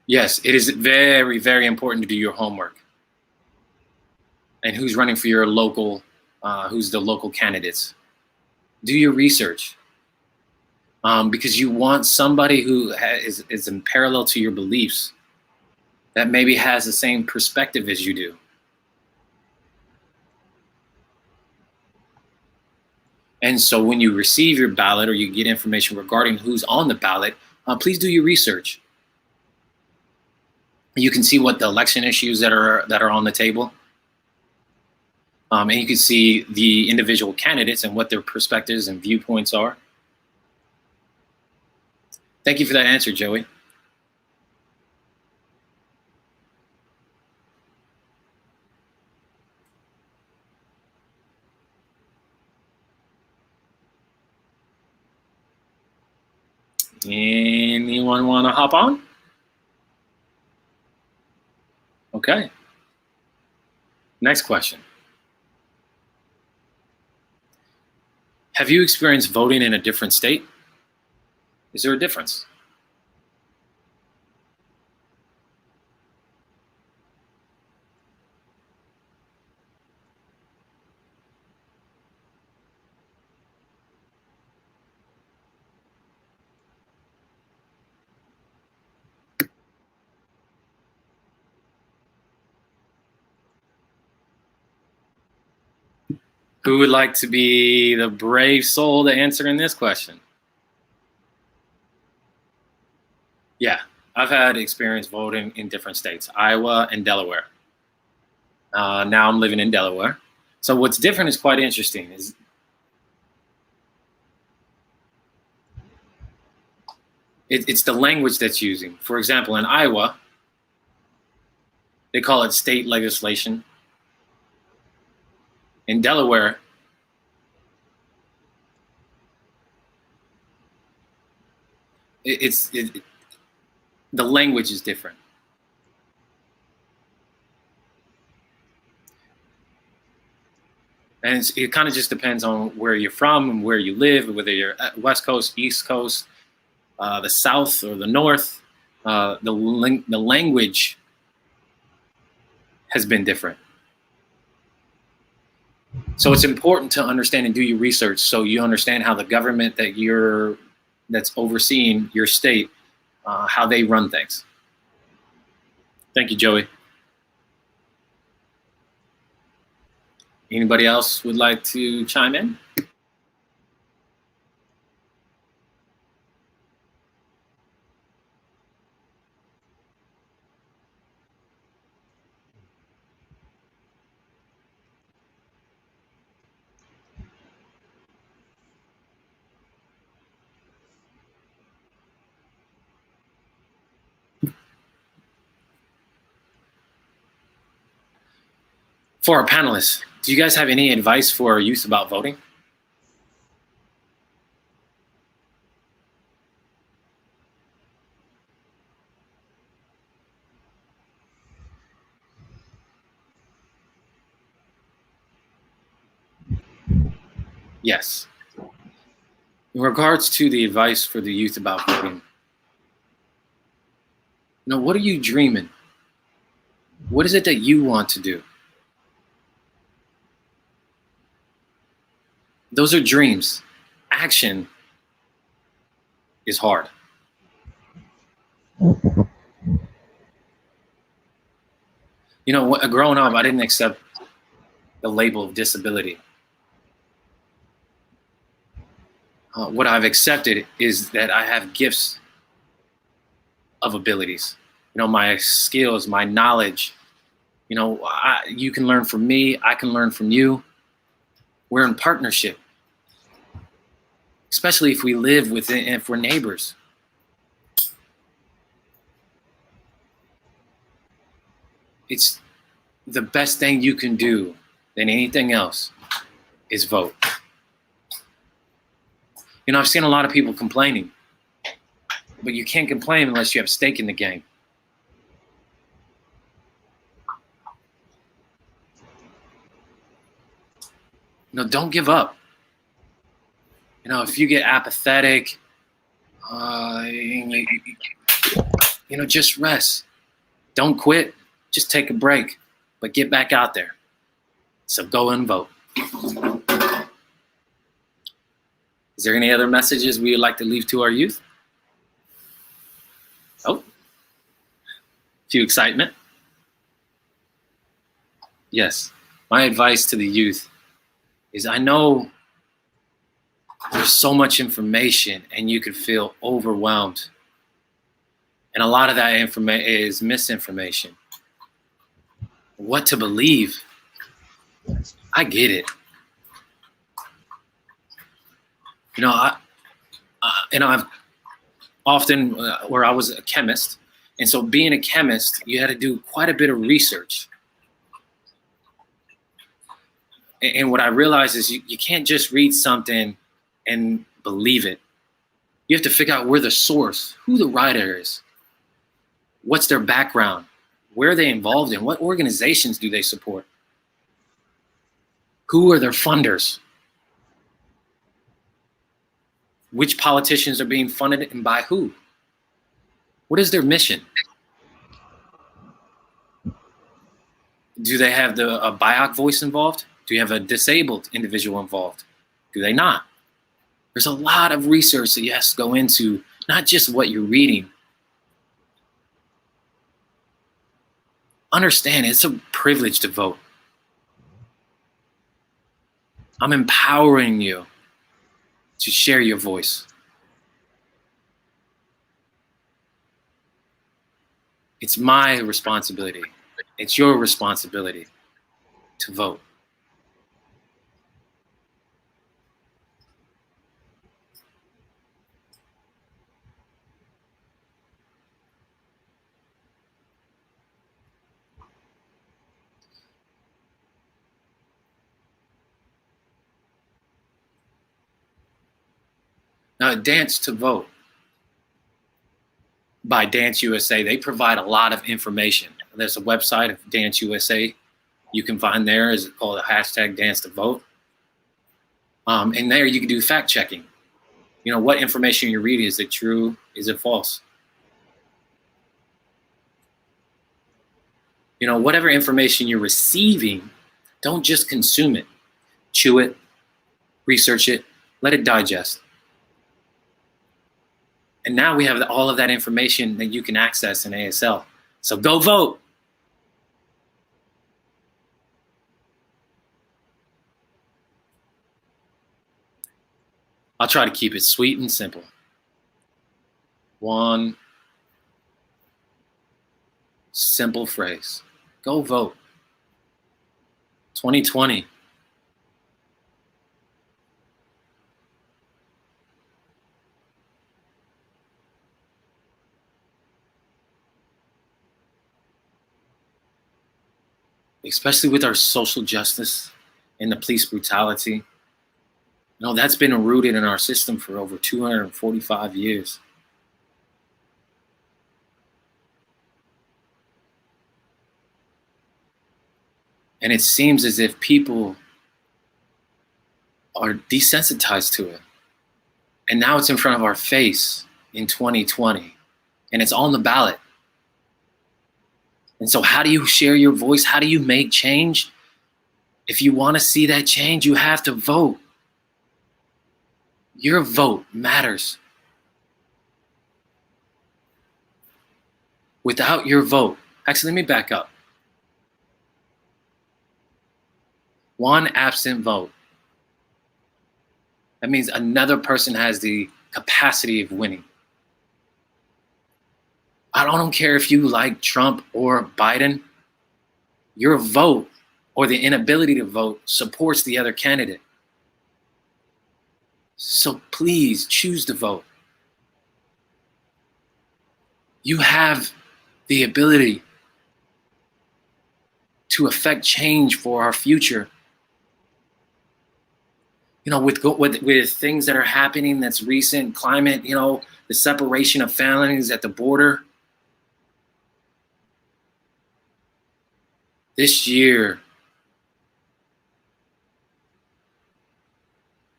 Yes, it is very, very important to do your homework. And who's running for your local, who's the local candidates. Do your research. Because you want somebody who is in parallel to your beliefs, that maybe has the same perspective as you do. And so when you receive your ballot or you get information regarding who's on the ballot, please do your research. You can see what the election issues that are on the table. And you can see the individual candidates and what their perspectives and viewpoints are. Thank you for that answer, Joey. Anyone want to hop on? Okay. Next question. Have you experienced voting in a different state? Is there a difference? Who would like to be the brave soul to answer in this question? Yeah, I've had experience voting in different states, Iowa and Delaware. Now I'm living in Delaware. So what's different is quite interesting. It's the language that's using. For example, in Iowa, they call it state legislation. In Delaware, the language is different. And it kind of just depends on where you're from and where you live, whether you're at West Coast, East Coast, the South or the North. The language has been different. So it's important to understand and do your research so you understand how the government that's overseeing your state, how they run things. Thank you, Joey. Anybody else would like to chime in? For our panelists, do you guys have any advice for our youth about voting? Yes. In regards to the advice for the youth about voting, what are you dreaming? What is it that you want to do? Those are dreams. Action is hard. Growing up, I didn't accept the label of disability. What I've accepted is that I have gifts of abilities. My skills, my knowledge. You can learn from me. I can learn from you. We're in partnership, especially if we live within, if we're neighbors. It's the best thing you can do than anything else is vote. I've seen a lot of people complaining, but you can't complain unless you have stake in the game. Don't give up. If you get apathetic, just rest. Don't quit. Just take a break, but get back out there. So go and vote. Is there any other messages we would like to leave to our youth? Oh, few excitement. Yes, my advice to the youth is I know there's so much information and you could feel overwhelmed. And a lot of that information is misinformation. What to believe? I get it. I've often, where I was a chemist, and so being a chemist, you had to do quite a bit of research. And what I realized is you can't just read something and believe it. You have to figure out where the source, who the writer is, what's their background, where are they involved in, what organizations do they support, who are their funders, which politicians are being funded and by who, what is their mission? Do they have a BIOC voice involved? Do you have a disabled individual involved? Do they not? There's a lot of research that you have to go into, not just what you're reading. Understand, it's a privilege to vote. I'm empowering you to share your voice. It's my responsibility. It's your responsibility to vote. Now, Dance to Vote by Dance USA, they provide a lot of information. There's a website of Dance USA you can find there, is called a hashtag Dance to Vote. And there you can do fact checking. You know, what information you're reading, is it true? Is it false? You know, whatever information you're receiving, don't just consume it. Chew it, research it, let it digest. And now we have all of that information that you can access in ASL. So go vote. I'll try to keep it sweet and simple. One simple phrase. Go vote. 2020. Especially with our social justice and the police brutality. You know, that's been rooted in our system for over 245 years. And it seems as if people are desensitized to it. And now it's in front of our face in 2020. And it's on the ballot. And so how do you share your voice? How do you make change? If you want to see that change, you have to vote. Your vote matters. Without your vote, actually, let me back up. One absent vote. That means another person has the capacity of winning. I don't care if you like Trump or Biden. Your vote, or the inability to vote, supports the other candidate. So please choose to vote. You have the ability to affect change for our future. You know, with things that are happening that's recent, climate, you know, the separation of families at the border. This year,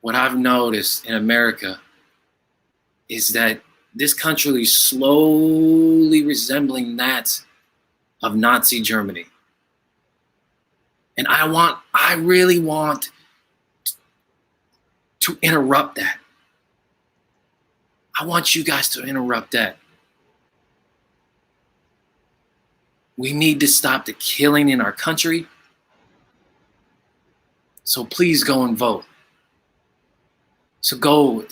what I've noticed in America is that this country is slowly resembling that of Nazi Germany. And I really want to interrupt that. I want you guys to interrupt that. We need to stop the killing in our country. So please go and vote. So go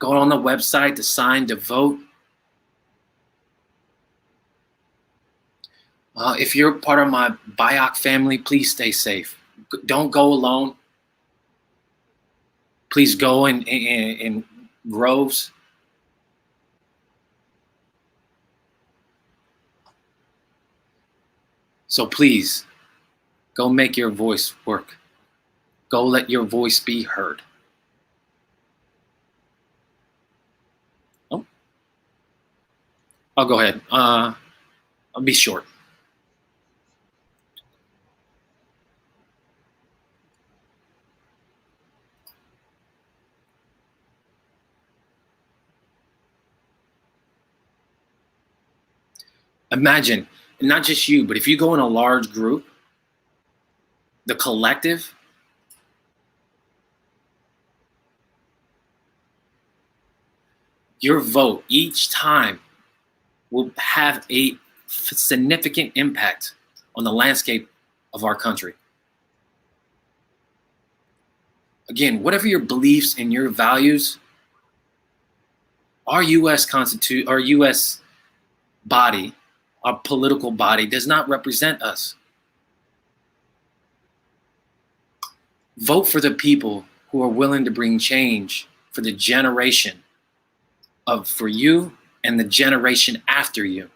on the website to sign to vote. If you're part of my BIOC family, please stay safe. Don't go alone. Please go in groves. So please, go make your voice work. Go let your voice be heard. I'll go ahead. I'll be short. Imagine, not just you, but if you go in a large group, the collective, your vote each time will have a significant impact on the landscape of our country. Again, whatever your beliefs and your values, our U.S. body, our political body, does not represent us. Vote for the people who are willing to bring change for the generation for you and the generation after you.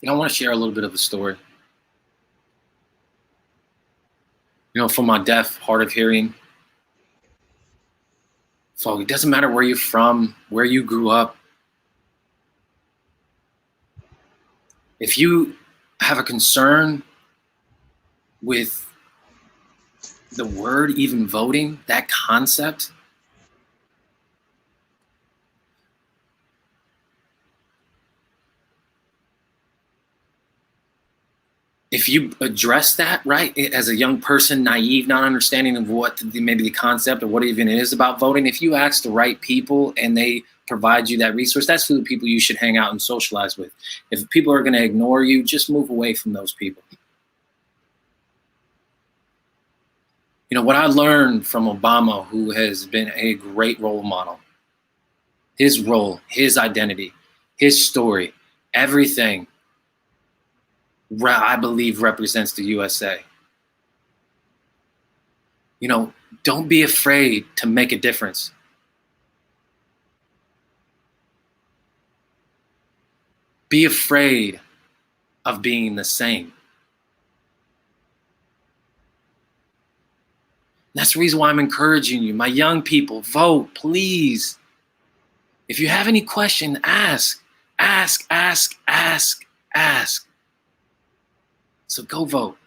I want to share a little bit of a story. For my deaf, hard of hearing folk, it doesn't matter where you're from, where you grew up. If you have a concern with the word even voting, that concept, if you address that, right, as a young person, naive, not understanding of what maybe the concept or what even it is about voting, if you ask the right people and they provide you that resource, that's who the people you should hang out and socialize with. If people are going to ignore you, just move away from those people. What I learned from Obama, who has been a great role model, his role, his identity, his story, everything, I believe, represents the USA. Don't be afraid to make a difference. Be afraid of being the same. That's the reason why I'm encouraging you, my young people, vote, please. If you have any question, ask. So go vote.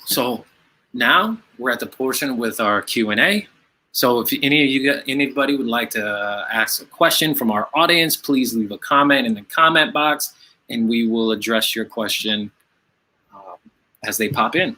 So now we're at the portion with our Q&A. So if anybody would like to ask a question from our audience, please leave a comment in the comment box, and we will address your question as they pop in.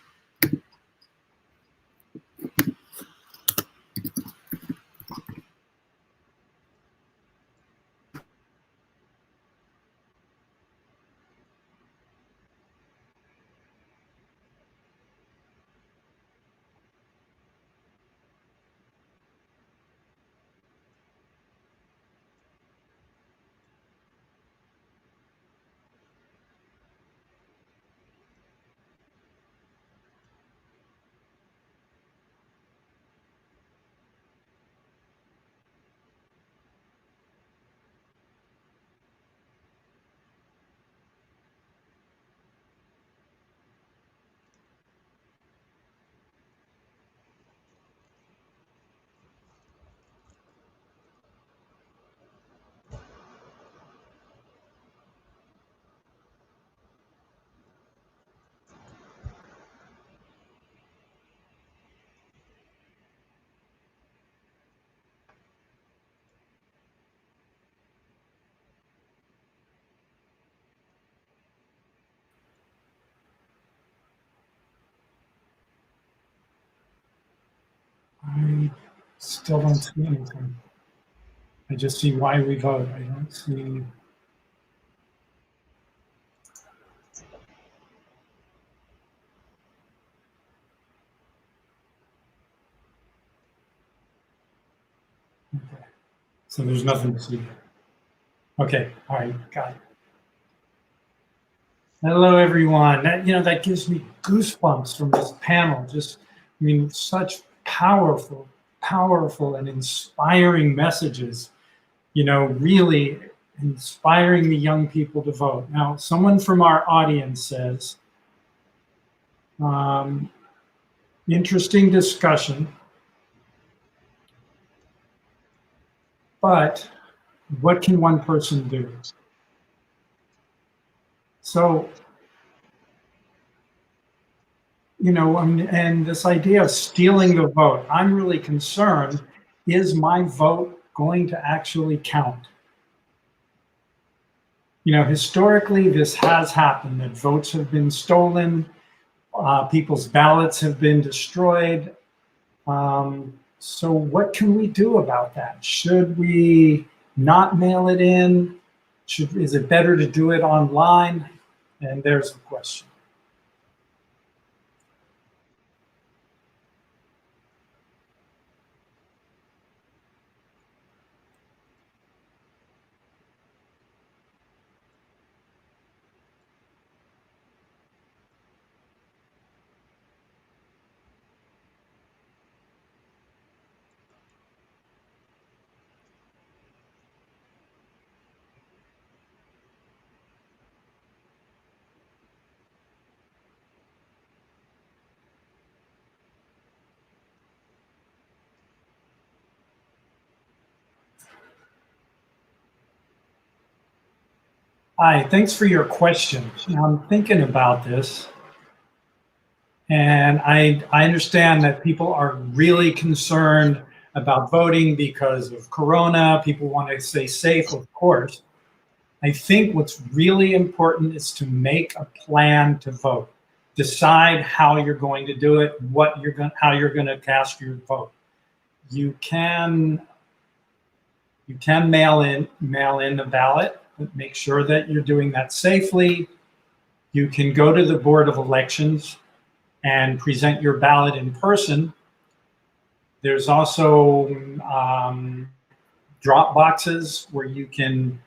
I still don't see anything. I just see why we vote. I don't see. Okay. So there's nothing to see. Okay. All right. Got it. Hello, everyone. That gives me goosebumps from this panel. Such powerful and inspiring messages. Really, inspiring the young people to vote. Now, someone from our audience says, interesting discussion, but what can one person do? So, you know, and this idea of stealing the vote, I'm really concerned, is my vote going to actually count? You know, historically, this has happened, that votes have been stolen, people's ballots have been destroyed. So what can we do about that? Should we not mail it in? Is it better to do it online? And there's the question. Hi, thanks for your question. I'm thinking about this, and I understand that people are really concerned about voting because of Corona. People want to stay safe, of course. I think what's really important is to make a plan to vote. Decide how you're going to do it, how you're going to cast your vote. You can mail in the ballot, but make sure that you're doing that safely. You can go to the Board of Elections and present your ballot in person. There's also drop boxes where you can,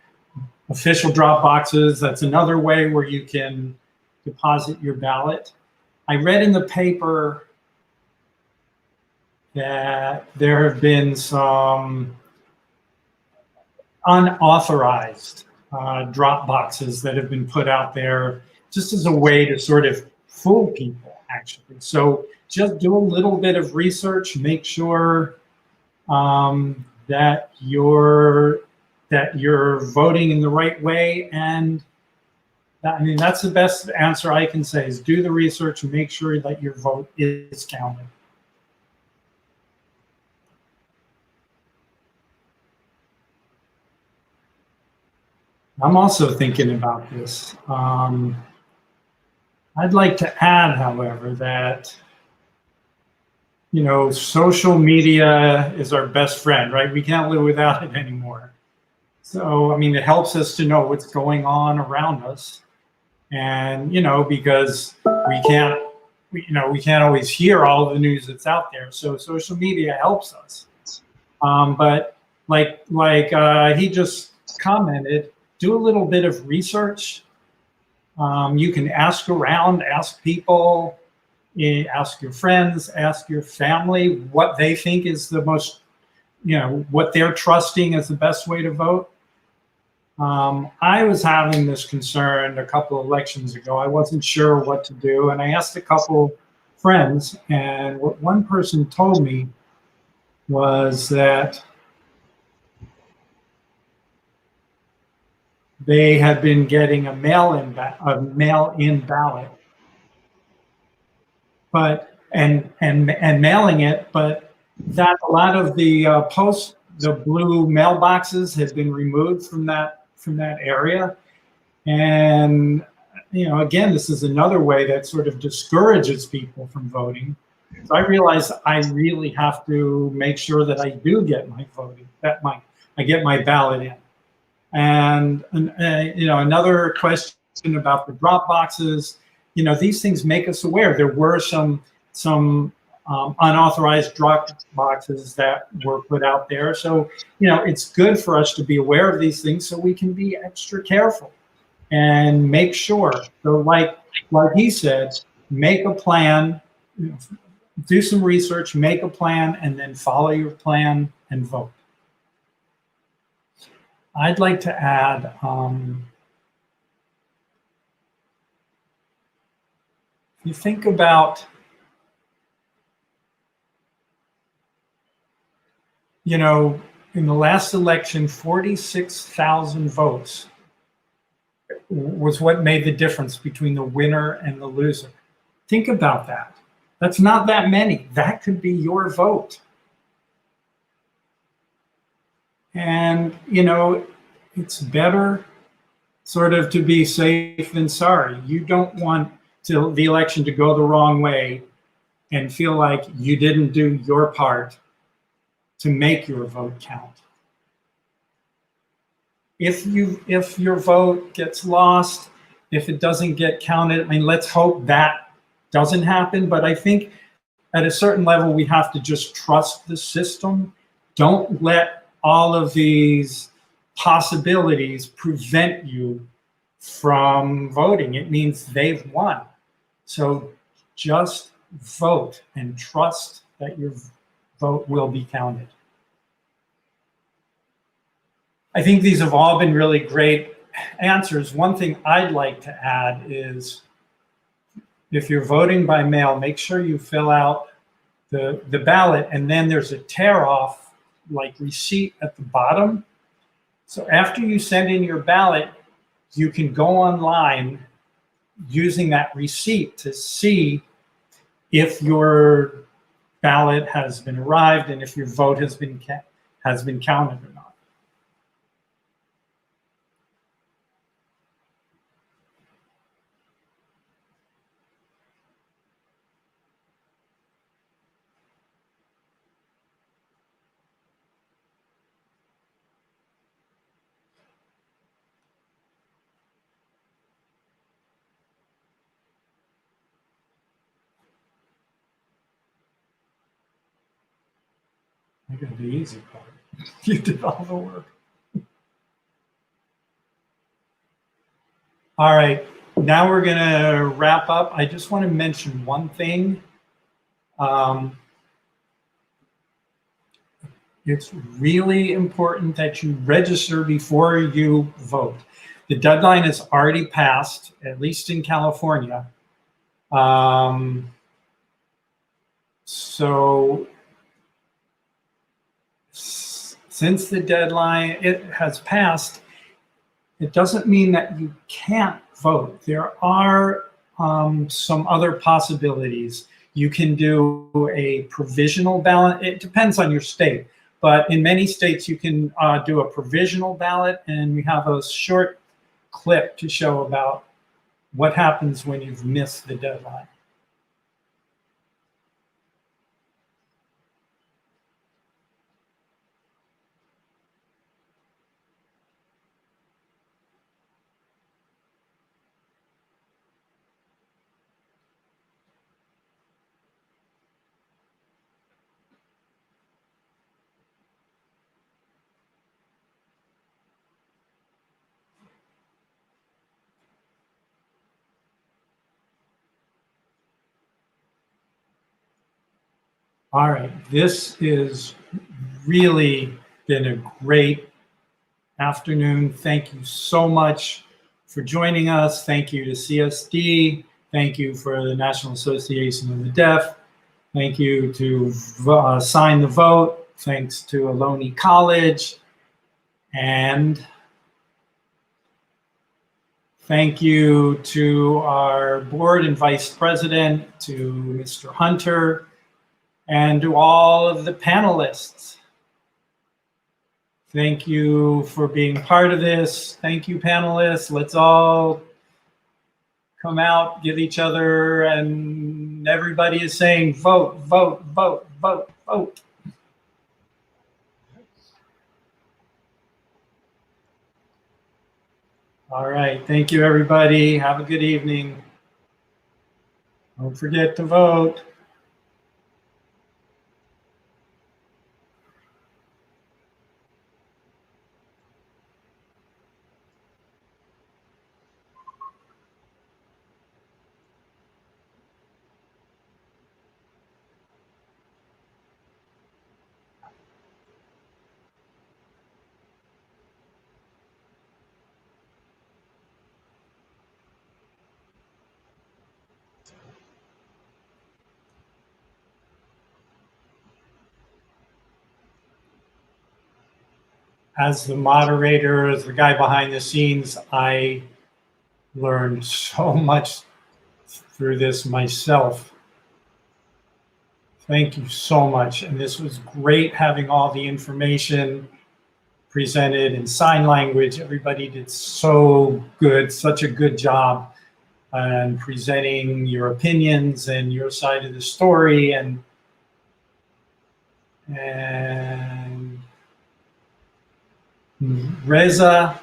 official drop boxes, that's another way where you can deposit your ballot. I read in the paper that there have been some unauthorized drop boxes that have been put out there just as a way to sort of fool people, actually. So just do a little bit of research, make sure that you're voting in the right way. And that's the best answer I can say, is do the research and make sure that your vote is counted. I'm also thinking about this. I'd like to add, however, that, you know, social media is our best friend, right? We can't live without it anymore. So, I mean, it helps us to know what's going on around us. And, you know, because we can't always hear all the news that's out there. So social media helps us. But like he just commented, do a little bit of research. You can ask around, ask people, ask your friends, ask your family what they think is the most, you know, what they're trusting as the best way to vote. I was having this concern a couple of elections ago. I wasn't sure what to do, and I asked a couple friends, and what one person told me was that they had been getting a mail-in ballot, but and mailing it, but that a lot of the the blue mailboxes had been removed from that area. And, you know, again, this is another way that sort of discourages people from voting. So I realized I really have to make sure that I do get my voting, I get my ballot in. And you know, another question about the drop boxes, you know, these things make us aware. There were some unauthorized drop boxes that were put out there. So, you know, it's good for us to be aware of these things so we can be extra careful and make sure. So like he said, make a plan, do some research, make a plan, and then follow your plan and vote. I'd like to add, you think about, you know, in the last election, 46,000 votes was what made the difference between the winner and the loser. Think about that. That's not that many. That could be your vote. And, you know, it's better sort of to be safe than sorry. You don't want the election to go the wrong way and feel like you didn't do your part to make your vote count. If your vote gets lost, if it doesn't get counted, I mean, let's hope that doesn't happen. But I think at a certain level, we have to just trust the system. Don't let all of these possibilities prevent you from voting. It means they've won. So just vote and trust that your vote will be counted. I think these have all been really great answers. One thing I'd like to add is if you're voting by mail, make sure you fill out the ballot, and then there's a tear off like receipt at the bottom. So after you send in your ballot, you can go online using that receipt to see if your ballot has been arrived and if your vote has been counted or not. I got the easy part. You did all the work. All right, now we're gonna wrap up. I just want to mention one thing. It's really important that you register before you vote. The deadline is already passed, at least in California. So since the deadline has passed, it doesn't mean that you can't vote. There are some other possibilities. You can do a provisional ballot. It depends on your state, but in many states you can do a provisional ballot, and we have a short clip to show about what happens when you've missed the deadline. All right, this is really been a great afternoon. Thank you so much for joining us. Thank you to CSD. Thank you for the National Association of the Deaf. Thank you to Sign the Vote. Thanks to Ohlone College. And thank you to our board and vice president, to Mr. Hunter, and to all of the panelists. Thank you for being part of this. Thank you, panelists. Let's all come out, give each other, and everybody is saying vote, vote, vote, vote, vote. All right, thank you, everybody. Have a good evening. Don't forget to vote. as the moderator, as the guy behind the scenes, I learned so much through this myself. Thank you so much. And this was great having all the information presented in sign language. Everybody did so good, such a good job on presenting your opinions and your side of the story. And Reza,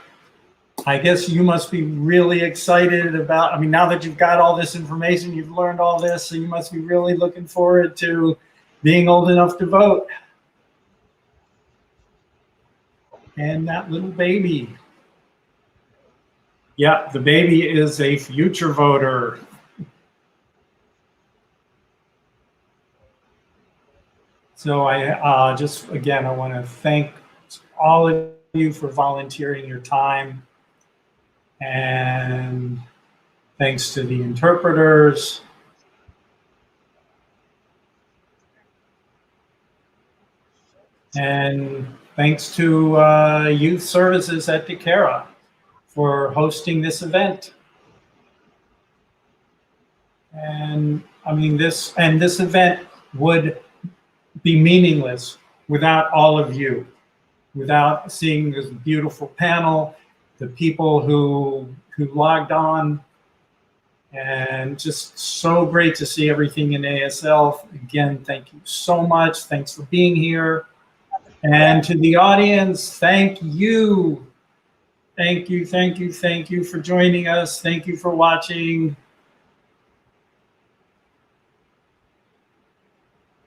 I guess you must be really excited about, I mean, now that you've got all this information, you've learned all this, so you must be really looking forward to being old enough to vote. And that little baby. Yeah, the baby is a future voter. So I just, again, I want to thank all of you for volunteering your time. And thanks to the interpreters. And thanks to Youth Services at DCARA for hosting this event. And I mean, this event would be meaningless without all of you, without seeing this beautiful panel, the people who logged on, and just so great to see everything in ASL. Again, thank you so much. Thanks for being here. And to the audience, thank you. Thank you, thank you, thank you for joining us. Thank you for watching.